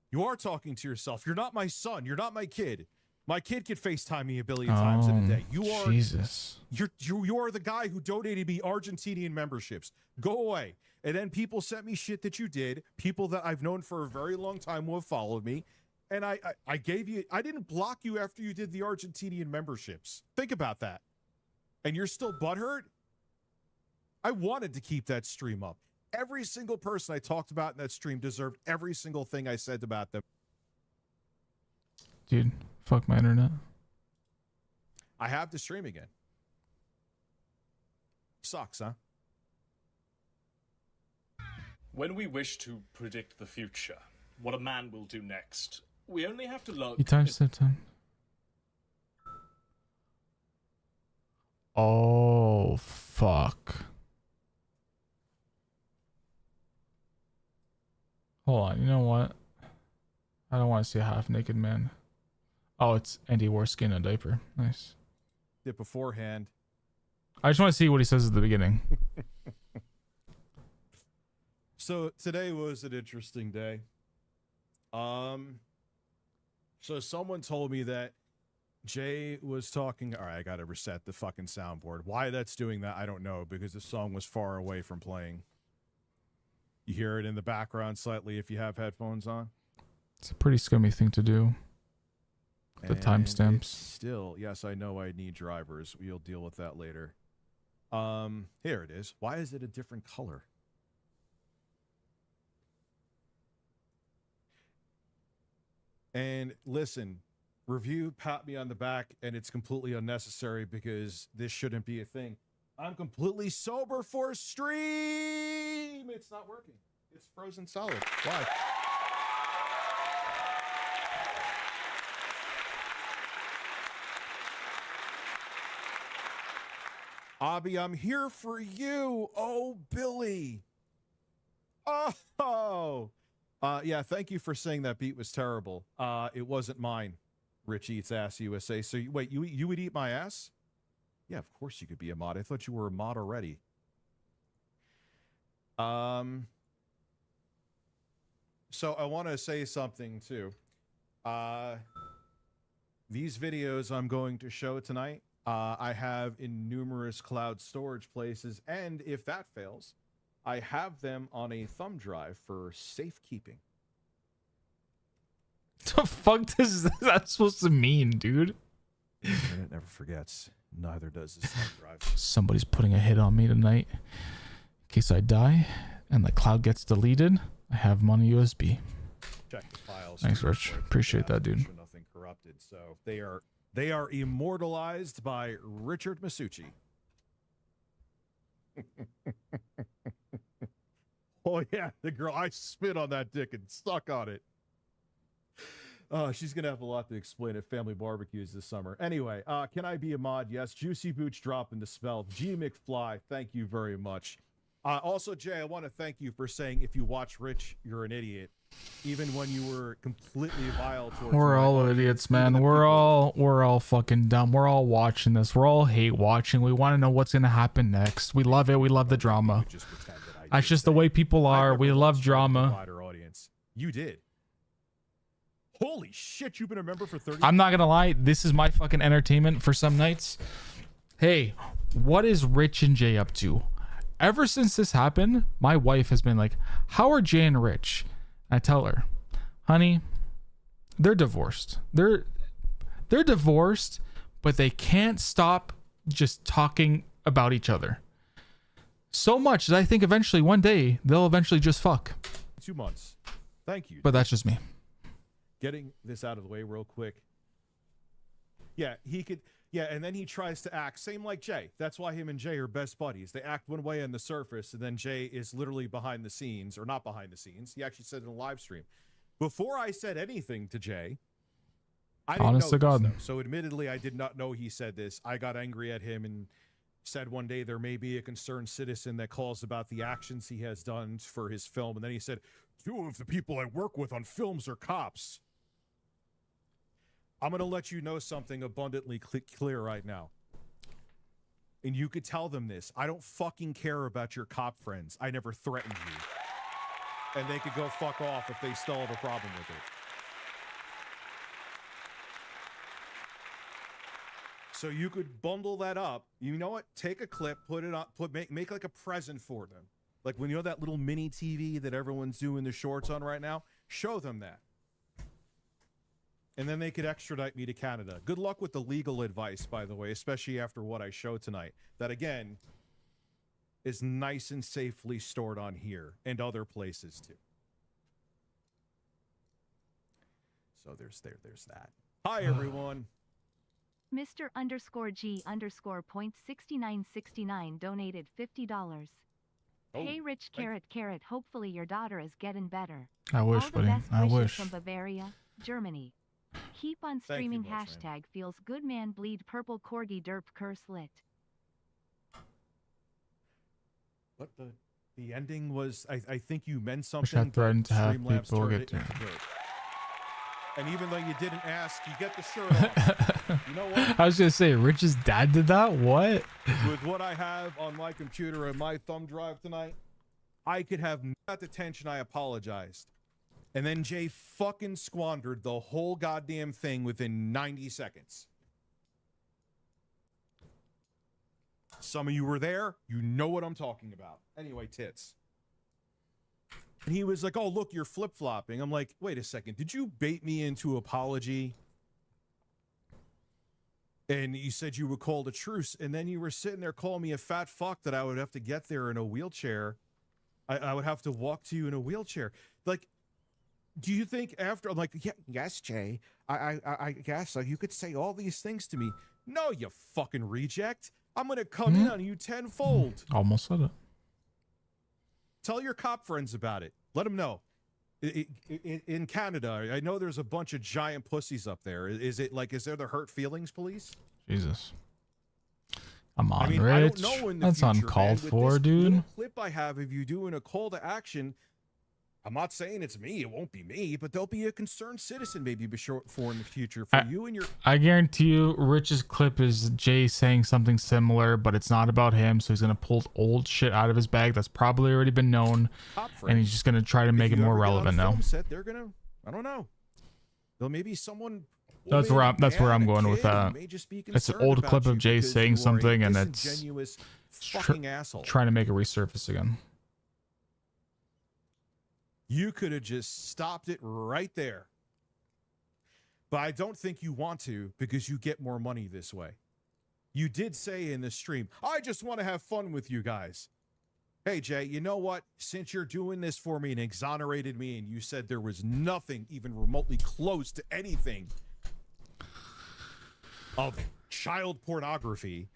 [SPEAKER 3] You are talking to yourself. You're not my son. You're not my kid. My kid could FaceTime me a billion times in a day. You are
[SPEAKER 1] Jesus.
[SPEAKER 3] You are the guy who donated me Argentinian memberships. Go away. And then people sent me shit that you did. People that I've known for a very long time who have followed me. And I gave you, I didn't block you after you did the Argentinian memberships. Think about that. And you're still butthurt? I wanted to keep that stream up. Every single person I talked about in that stream deserved every single thing I said about them.
[SPEAKER 1] Dude, fuck my internet.
[SPEAKER 3] I have the stream again. Sucks, huh?
[SPEAKER 8] When we wish to predict the future, what a man will do next, we only have to look...
[SPEAKER 1] He timestamped time. Oh, fuck. Hold on, you know what? I don't want to see a half-naked man. Oh, it's Andy Warski in a diaper. Nice.
[SPEAKER 3] Did beforehand.
[SPEAKER 1] I just want to see what he says at the beginning.
[SPEAKER 3] So today was an interesting day. So someone told me that Jay was talking. All right, I gotta reset the fucking soundboard. Why that's doing that, I don't know, because the song was far away from playing. You hear it in the background slightly if you have headphones on.
[SPEAKER 1] It's a pretty scummy thing to do. The
[SPEAKER 3] And
[SPEAKER 1] timestamps.
[SPEAKER 3] it's still, yes, I know I need drivers. We'll deal with that later. Here it is. Why is it a different color? And listen, review pat me on the back, and it's completely unnecessary because this shouldn't be a thing. I'm completely sober for stream. It's not working. It's frozen solid. Why? Abby, I'm here for you. Oh, Billy. Oh. Yeah, thank you for saying that beat was terrible. It wasn't mine. Rich Eats Ass USA. So wait, you would eat my ass? Yeah, of course you could be a mod. I thought you were a mod already. So I want to say something too. These videos I'm going to show tonight, I have in numerous cloud storage places, and if that fails, I have them on a thumb drive for safekeeping.
[SPEAKER 1] The fuck is that supposed to mean, dude?
[SPEAKER 3] The internet never forgets. Neither does this thumb drive.
[SPEAKER 1] Somebody's putting a hit on me tonight. In case I die and the cloud gets deleted, I have them on a USB.
[SPEAKER 3] Check the files.
[SPEAKER 1] Thanks, Rich. Appreciate that, dude.
[SPEAKER 3] Nothing corrupted. So they are immortalized by Richard Masucci. Oh yeah, the girl, I spit on that dick and stuck on it. She's gonna have a lot to explain at family barbecues this summer. Anyway, can I be a mod? Yes. Juicy Boots dropping the spell. G McFly, thank you very much. Also, Jay, I want to thank you for saying if you watch Rich, you're an idiot. Even when you were completely vile towards
[SPEAKER 1] We're all idiots, man. We're all fucking dumb. We're all watching this. We're all hate watching. We want to know what's gonna happen next. We love it. We love the drama. That's just the way people are. We love drama.
[SPEAKER 3] Audience. You did. Holy shit, you've been a member for 30.
[SPEAKER 1] I'm not gonna lie. This is my fucking entertainment for some nights. Hey, what is Rich and Jay up to? Ever since this happened, my wife has been like, how are Jay and Rich? I tell her, honey, they're divorced. They're divorced, but they can't stop just talking about each other. So much that I think eventually one day they'll eventually just fuck.
[SPEAKER 3] 2 months. Thank you.
[SPEAKER 1] But that's just me.
[SPEAKER 3] Getting this out of the way real quick. Yeah, he could. Yeah, and then he tries to act same like Jay. That's why him and Jay are best buddies. They act one way on the surface, and then Jay is literally behind the scenes, or not behind the scenes. He actually said it in a live stream. Before I said anything to Jay, I didn't
[SPEAKER 1] Honest
[SPEAKER 3] know
[SPEAKER 1] to God.
[SPEAKER 3] this, though. So admittedly, I did not know he said this. I got angry at him and said one day there may be a concerned citizen that calls about the actions he has done for his film. And then he said, 2 of the people I work with on films are cops. I'm going to let you know something abundantly clear right now. And you could tell them this. I don't fucking care about your cop friends. I never threatened you. And they could go fuck off if they still have a problem with it. So you could bundle that up. You know what? Take a clip, put it on, make like a present for them. Like when you know that little mini TV that everyone's doing the shorts on right now? Show them that. And then they could extradite me to Canada. Good luck with the legal advice, by the way, especially after what I showed tonight. That, again, is nice and safely stored on here and other places, too. So there's that. Hi, everyone.
[SPEAKER 9] Mr. _G_.6969 donated $50.
[SPEAKER 3] Oh,
[SPEAKER 9] hey, Rich Carrot, hopefully your daughter is getting better.
[SPEAKER 1] I wish,
[SPEAKER 9] All the
[SPEAKER 1] buddy.
[SPEAKER 9] best
[SPEAKER 1] I
[SPEAKER 9] wishes
[SPEAKER 1] wish.
[SPEAKER 9] from Bavaria, Germany. Keep on
[SPEAKER 3] Thank you
[SPEAKER 9] streaming.
[SPEAKER 3] much, man.
[SPEAKER 9] Hashtag feels good man bleed purple corgi derp curse lit.
[SPEAKER 3] What the ending was? I think you meant
[SPEAKER 1] Wish
[SPEAKER 3] something.
[SPEAKER 1] I threatened to have
[SPEAKER 3] Streamlabs
[SPEAKER 1] people
[SPEAKER 3] turned
[SPEAKER 1] get
[SPEAKER 3] it
[SPEAKER 1] to.
[SPEAKER 3] into dirt. And even though you didn't ask, you get the shirt off. You know what?
[SPEAKER 1] I was gonna say, Rich's dad did that. What?
[SPEAKER 3] With what I have on my computer and my thumb drive tonight, I could have not the tension. I apologized. And then Jay fucking squandered the whole goddamn thing within 90 seconds. Some of you were there. You know what I'm talking about. Anyway, tits. And he was like, oh, look, you're flip-flopping. I'm like, wait a second. Did you bait me into apology? And you said you would call a truce. And then you were sitting there calling me a fat fuck that I would have to get there in a wheelchair. I would have to walk to you in a wheelchair. Like, do you think after, I'm like, yeah, yes, Jay, I guess you could say all these things to me. No, you fucking reject. I'm going to come in on you tenfold.
[SPEAKER 1] Almost said it.
[SPEAKER 3] Tell your cop friends about it. Let them know. In Canada, I know there's a bunch of giant pussies up there. Is there the hurt feelings police?
[SPEAKER 1] Jesus. Come on,
[SPEAKER 3] I mean,
[SPEAKER 1] Rich.
[SPEAKER 3] I don't know in the
[SPEAKER 1] That's
[SPEAKER 3] future,
[SPEAKER 1] uncalled
[SPEAKER 3] man.
[SPEAKER 1] for,
[SPEAKER 3] With this
[SPEAKER 1] dude.
[SPEAKER 3] little clip I have of you doing a call to action, I'm not saying it's me. It won't be me, but there'll be a concerned citizen maybe for in the future for you and your.
[SPEAKER 1] I guarantee you, Rich's clip is Jay saying something similar, but it's not about him. So he's gonna pull old shit out of his bag that's probably already been known, and he's just gonna try to make it more relevant now.
[SPEAKER 3] Set, they're gonna. I don't know. Though maybe someone.
[SPEAKER 1] That's where I'm going with that. It's an old clip of Jay saying something, and it's
[SPEAKER 3] fucking asshole.
[SPEAKER 1] Trying to make it resurface again.
[SPEAKER 3] You could have just stopped it right there. But I don't think you want to because you get more money this way. You did say in the stream, I just want to have fun with you guys. Hey, Jay, you know what? Since you're doing this for me and exonerated me and you said there was nothing even remotely close to anything of child pornography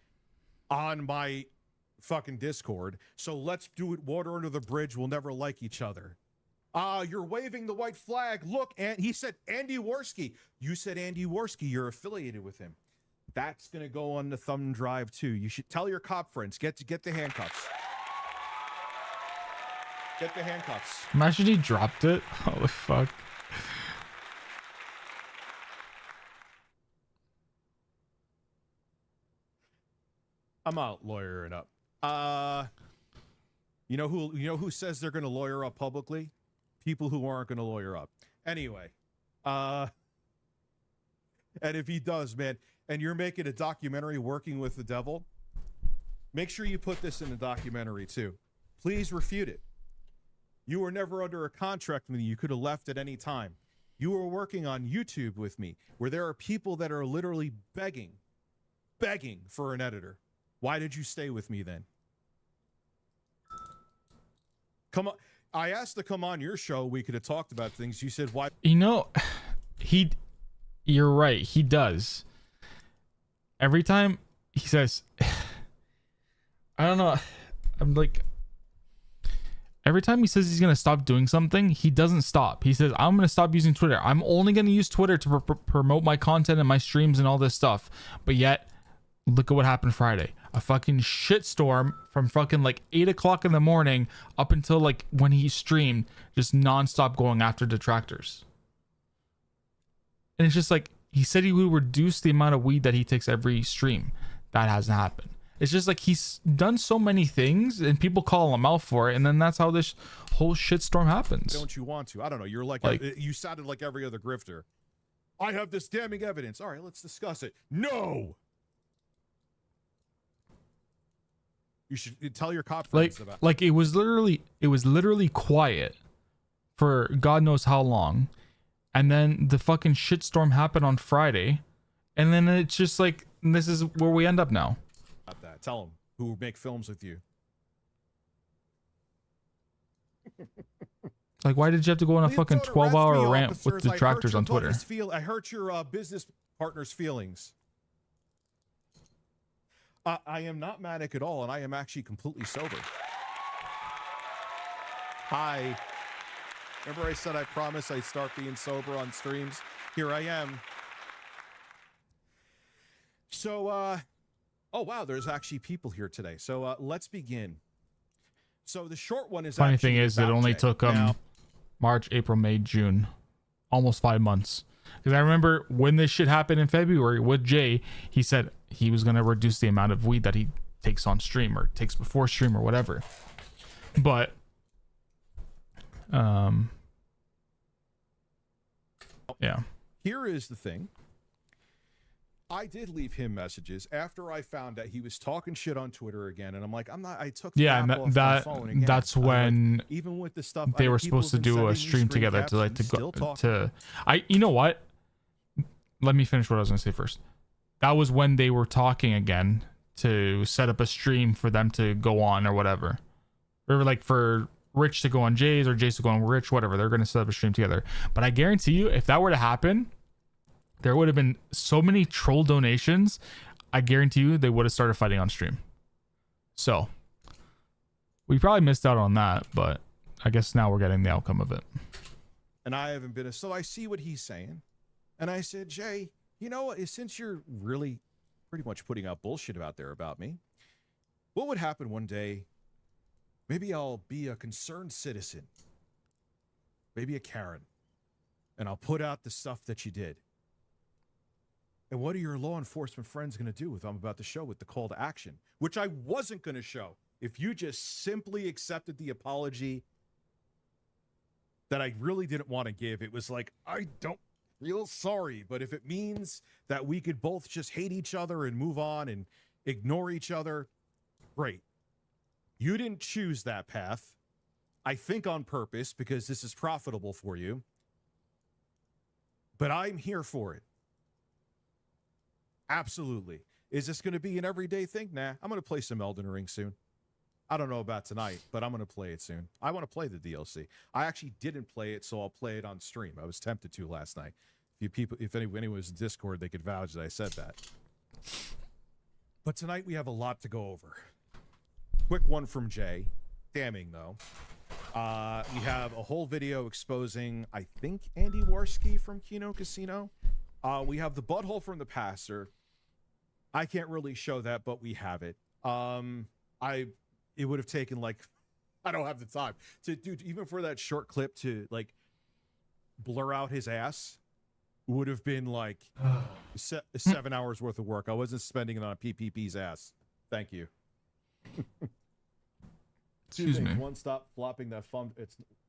[SPEAKER 3] on my fucking Discord, so let's do it water under the bridge. We'll never like each other. You're waving the white flag. Look, and he said Andy Worski. You said Andy Worski. You're affiliated with him. That's gonna go on the thumb drive too. You should tell your cop friends. Get the handcuffs. Get the handcuffs.
[SPEAKER 1] Imagine he dropped it. Holy fuck.
[SPEAKER 3] I'm out lawyering up. You know who says they're gonna lawyer up publicly? People who aren't gonna lawyer up. Anyway, and if he does, man, and you're making a documentary working with the devil, make sure you put this in the documentary too. Please refute it. You were never under a contract with me. You could have left at any time. You were working on YouTube with me, where there are people that are literally begging for an editor. Why did you stay with me then? Come on. I asked to come on your show. We could have talked about things. You said, why?
[SPEAKER 1] You know, you're right. He does. Every time he says, I don't know. I'm like, every time he says he's going to stop doing something, he doesn't stop. He says, I'm going to stop using Twitter. I'm only going to use Twitter to promote my content and my streams and all this stuff. But yet, look at what happened Friday. A fucking shitstorm from fucking like 8 o'clock in the morning up until like when he streamed, just nonstop going after detractors. And it's just like, he said he would reduce the amount of weed that he takes every stream. That hasn't happened. It's just like he's done so many things and people call him out for it. And then that's how this whole shitstorm happens.
[SPEAKER 3] Don't you want to? I don't know. You're like you sounded like every other grifter. I have this damning evidence. All right, let's discuss it. No. You should tell your cop friends about it.
[SPEAKER 1] Like it was literally quiet for God knows how long. And then the fucking shitstorm happened on Friday. And then it's just like, this is where we end up now.
[SPEAKER 3] About that. Tell them who make films with you.
[SPEAKER 1] Like, why did you have to go on a fucking 12-hour rant with detractors on Twitter?
[SPEAKER 3] I hurt your business partner's feelings. I am not manic at all, and I am actually completely sober. Hi. Remember I said I promised I'd start being sober on streams? Here I am. So, oh, wow, there's actually people here today. So, let's begin. So, the short one is
[SPEAKER 1] Funny thing is, it only took March, April, May, June. Almost 5 months. Because I remember when this shit happened in February with Jay, he said he was going to reduce the amount of weed that he takes on stream or takes before stream or whatever. But, yeah.
[SPEAKER 3] Here is the thing. I did leave him messages after I found that he was talking shit on Twitter again, and I'm like, I'm not. I took the app off my phone again.
[SPEAKER 1] That's when
[SPEAKER 3] like, even with the stuff
[SPEAKER 1] they were supposed to do a stream together to like to go to. You know what? Let me finish what I was gonna say first. That was when they were talking again to set up a stream for them to go on or whatever, or like for Rich to go on Jay's or Jay's to go on Rich, whatever. They're gonna set up a stream together. But I guarantee you, if that were to happen, there would have been so many troll donations. I guarantee you they would have started fighting on stream. So we probably missed out on that, but I guess now we're getting the outcome of it.
[SPEAKER 3] And I haven't been. So I see what he's saying. And I said, Jay, you know what? Since you're really pretty much putting out bullshit out there about me, what would happen one day? Maybe I'll be a concerned citizen. Maybe a Karen. And I'll put out the stuff that you did. And what are your law enforcement friends going to do if I'm about to show with the call to action? Which I wasn't going to show. If you just simply accepted the apology that I really didn't want to give, it was like, I don't feel sorry. But if it means that we could both just hate each other and move on and ignore each other, great. You didn't choose that path. I think on purpose because this is profitable for you. But I'm here for it. Absolutely. Is this going to be an everyday thing? Nah, I'm going to play some Elden Ring soon. I don't know about tonight, but I'm going to play it soon. I want to play the DLC. I actually didn't play it, so I'll play it on stream. I was tempted to last night. If anyone was in Discord, they could vouch that I said that. But tonight we have a lot to go over. Quick one from Jay. Damning, though. We have a whole video exposing, I think, Andy Warski from Kino Casino. We have the butthole from the pastor. I can't really show that, but we have it. It would have taken like, I don't have the time to do, even for that short clip to like blur out his ass would have been like 7 hours worth of work. I wasn't spending it on PPP's ass. Thank you.
[SPEAKER 1] Excuse me.
[SPEAKER 3] One, stop flopping that thumb.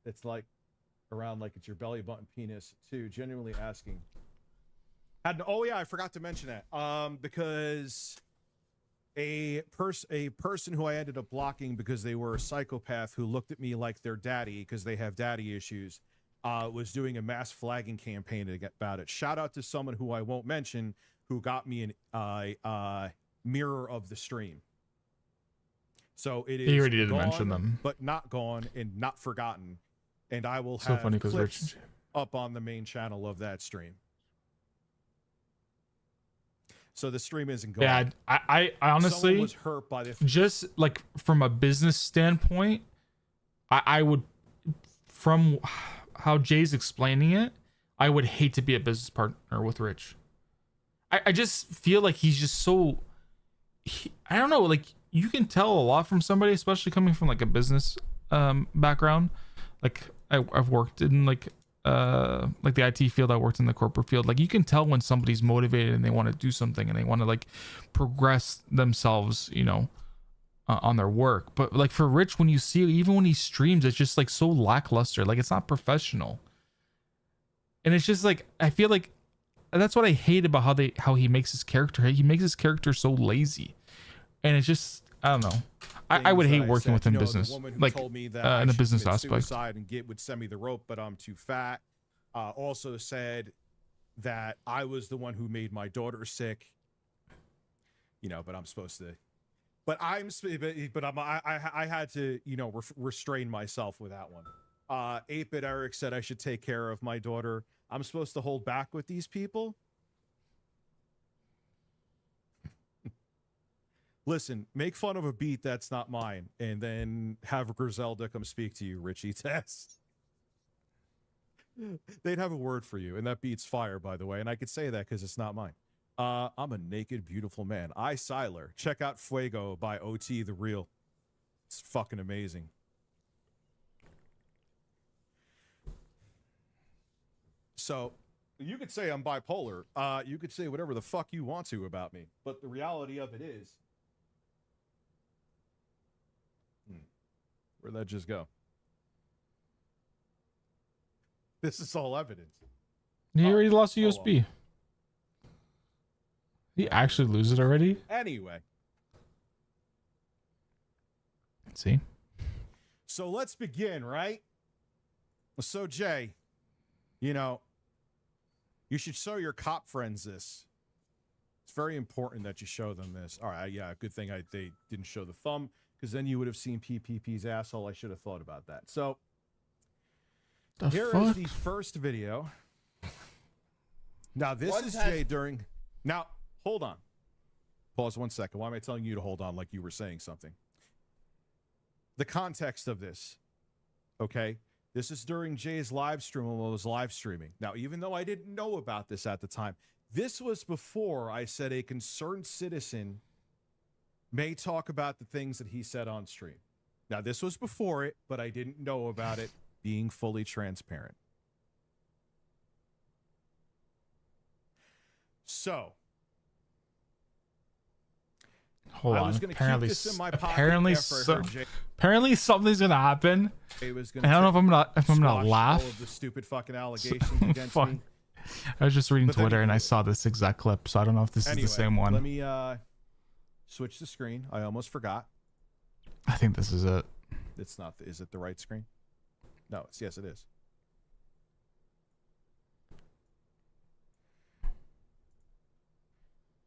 [SPEAKER 3] It's like around like it's your belly button penis. Two, genuinely asking. Oh yeah, I forgot to mention that. Because a person who I ended up blocking because they were a psychopath who looked at me like their daddy because they have daddy issues, was doing a mass flagging campaign about it. Shout out to someone who I won't mention who got me an mirror of the stream. So it is.
[SPEAKER 1] He already did
[SPEAKER 3] gone,
[SPEAKER 1] mention them,
[SPEAKER 3] but not gone and not forgotten. And I will
[SPEAKER 1] so
[SPEAKER 3] have
[SPEAKER 1] funny because
[SPEAKER 3] clips up on the main channel of that stream. So the stream isn't gone.
[SPEAKER 1] Yeah, I honestly
[SPEAKER 3] Someone was hurt by the
[SPEAKER 1] just like from a business standpoint, I would, from how Jay's explaining it, I would hate to be a business partner with Rich. I just feel like he's just so, I don't know, like you can tell a lot from somebody, especially coming from like a business background. Like I've worked in like the IT field, I worked in the corporate field. Like you can tell when somebody's motivated and they want to do something and they want to like progress themselves, you know, on their work. But like for Rich, when you see it, even when he streams, it's just like so lackluster. Like it's not professional. And it's just like, I feel like that's what I hate about how he makes his character. He makes his character so lazy. And it's just, I don't know. I would hate working with him business, like
[SPEAKER 3] told me that
[SPEAKER 1] in a business aspect.
[SPEAKER 3] Suicide and would send me the rope, but I'm too fat. Also said that I was the one who made my daughter sick. You know, but I'm supposed to. But I had to, you know, restrain myself with that one. 8-Bit Eric said I should take care of my daughter. I'm supposed to hold back with these people. Listen, make fun of a beat that's not mine, and then have Griselda come speak to you, Richie Tess. They'd have a word for you, and that beat's fire, by the way, and I could say that because it's not mine. I'm a naked, beautiful man. Siler. Check out Fuego by OT The Real. It's fucking amazing. So, you could say I'm bipolar. You could say whatever the fuck you want to about me, but the reality of it is, where'd that just go? This is all evidence.
[SPEAKER 1] He already lost a USB. He actually lose it already?
[SPEAKER 3] Anyway.
[SPEAKER 1] See?
[SPEAKER 3] So let's begin, right? So Jay, you know, you should show your cop friends this. It's very important that you show them this. All right, yeah, good thing they didn't show the thumb, because then you would have seen PPP's asshole. I should have thought about that. So here is the first video. Now this is Jay during. Now hold on. Pause 1 second. Why am I telling you to hold on like you were saying something? the context of this, okay? This is during Jay's live stream when I was live streaming. Now, even though I didn't know about this at the time, this was before I said a concerned citizen may talk about the things that he said on stream. Now, this was before it, but I didn't know about it, being fully transparent. So,
[SPEAKER 1] Hold
[SPEAKER 3] I
[SPEAKER 1] on.
[SPEAKER 3] was going to keep
[SPEAKER 1] Apparently,
[SPEAKER 3] this in my pocket
[SPEAKER 1] apparently,
[SPEAKER 3] after I heard Jay
[SPEAKER 1] apparently something's gonna happen.
[SPEAKER 3] was going
[SPEAKER 1] I
[SPEAKER 3] to
[SPEAKER 1] don't know if I'm gonna
[SPEAKER 3] all
[SPEAKER 1] laugh.
[SPEAKER 3] of the stupid fucking allegations against
[SPEAKER 1] Fuck.
[SPEAKER 3] me.
[SPEAKER 1] I was just reading
[SPEAKER 3] But then
[SPEAKER 1] Twitter
[SPEAKER 3] you
[SPEAKER 1] and
[SPEAKER 3] can
[SPEAKER 1] I
[SPEAKER 3] do it.
[SPEAKER 1] saw this exact clip, so I don't know if this
[SPEAKER 3] Anyway,
[SPEAKER 1] is the same one.
[SPEAKER 3] Let me switch the screen. I almost forgot.
[SPEAKER 1] I think this is it.
[SPEAKER 3] It's not. Is it the right screen? No. Yes, it is.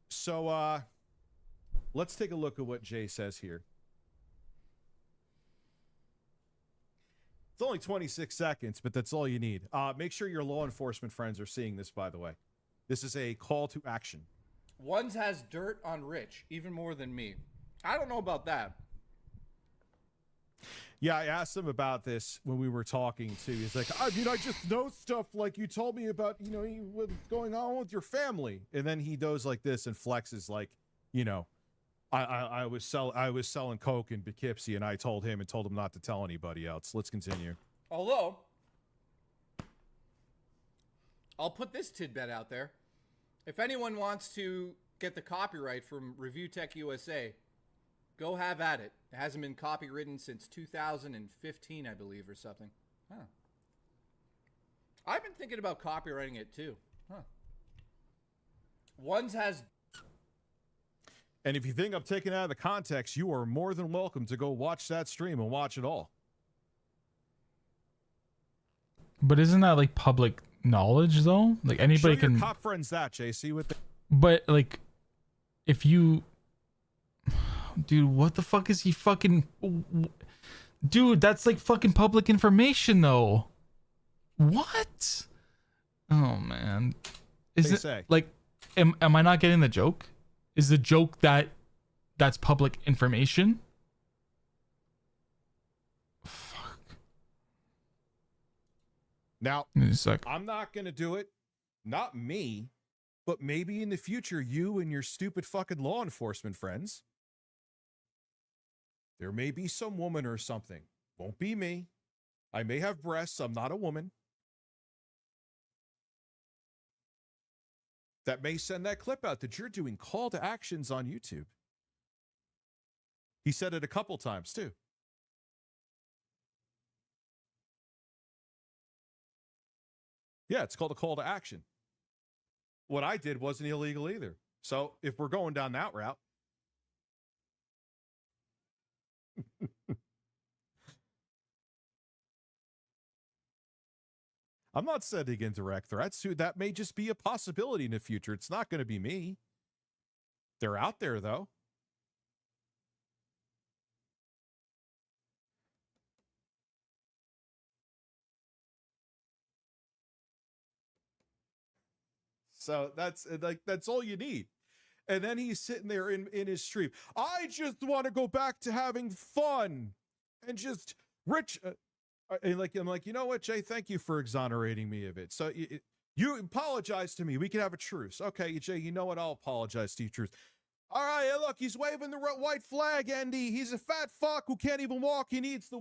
[SPEAKER 3] So let's take a look at what Jay says here. It's only 26 seconds, but that's all you need. Make sure your law enforcement friends are seeing this, by the way. This is a call to action.
[SPEAKER 2] Ones has dirt on Rich, even more than me. I don't know about that.
[SPEAKER 3] Yeah, I asked him about this when we were talking too. He's like, I mean, I just know stuff like you told me about, you know, what's going on with your family. And then he does like this and flexes like, you know, I was selling coke in Poughkeepsie, and I told him not to tell anybody else. Let's continue.
[SPEAKER 2] Although, I'll put this tidbit out there. If anyone wants to get the copyright from Review Tech USA, go have at it. It hasn't been copywritten since 2015, I believe, or something. Huh. I've been thinking about copywriting it too. Huh. Ones has.
[SPEAKER 3] And if you think I'm taking it out of the context, you are more than welcome to go watch that stream and watch it all.
[SPEAKER 1] But isn't that like public knowledge though? Like anybody
[SPEAKER 3] Show
[SPEAKER 1] can.
[SPEAKER 3] your cop friends that, JC. With the
[SPEAKER 1] But like, if you, dude, what the fuck is he fucking? Dude, that's like fucking public information though. What? Oh man, is
[SPEAKER 3] They
[SPEAKER 1] it
[SPEAKER 3] say.
[SPEAKER 1] like? Am I not getting the joke? Is the joke that that's public information? Fuck.
[SPEAKER 3] Now,
[SPEAKER 1] It's like,
[SPEAKER 3] I'm not going to do it. Not me. But maybe in the future, you and your stupid fucking law enforcement friends. There may be some woman or something. Won't be me. I may have breasts. I'm not a woman. That may send that clip out that you're doing call to actions on YouTube. He said it a couple times too. Yeah, it's called a call to action. What I did wasn't illegal either. So if we're going down that route. I'm not sending in direct threats. That may just be a possibility in the future. It's not going to be me. They're out there, though. So that's all you need. And then he's sitting there in his stream. I just want to go back to having fun and just rich. I'm like, you know what, Jay? Thank you for exonerating me of it. So you apologize to me. We can have a truce. Okay, Jay, you know what? I'll apologize to you, truce. All right, look, he's waving the white flag, Andy. He's a fat fuck who can't even walk. He needs the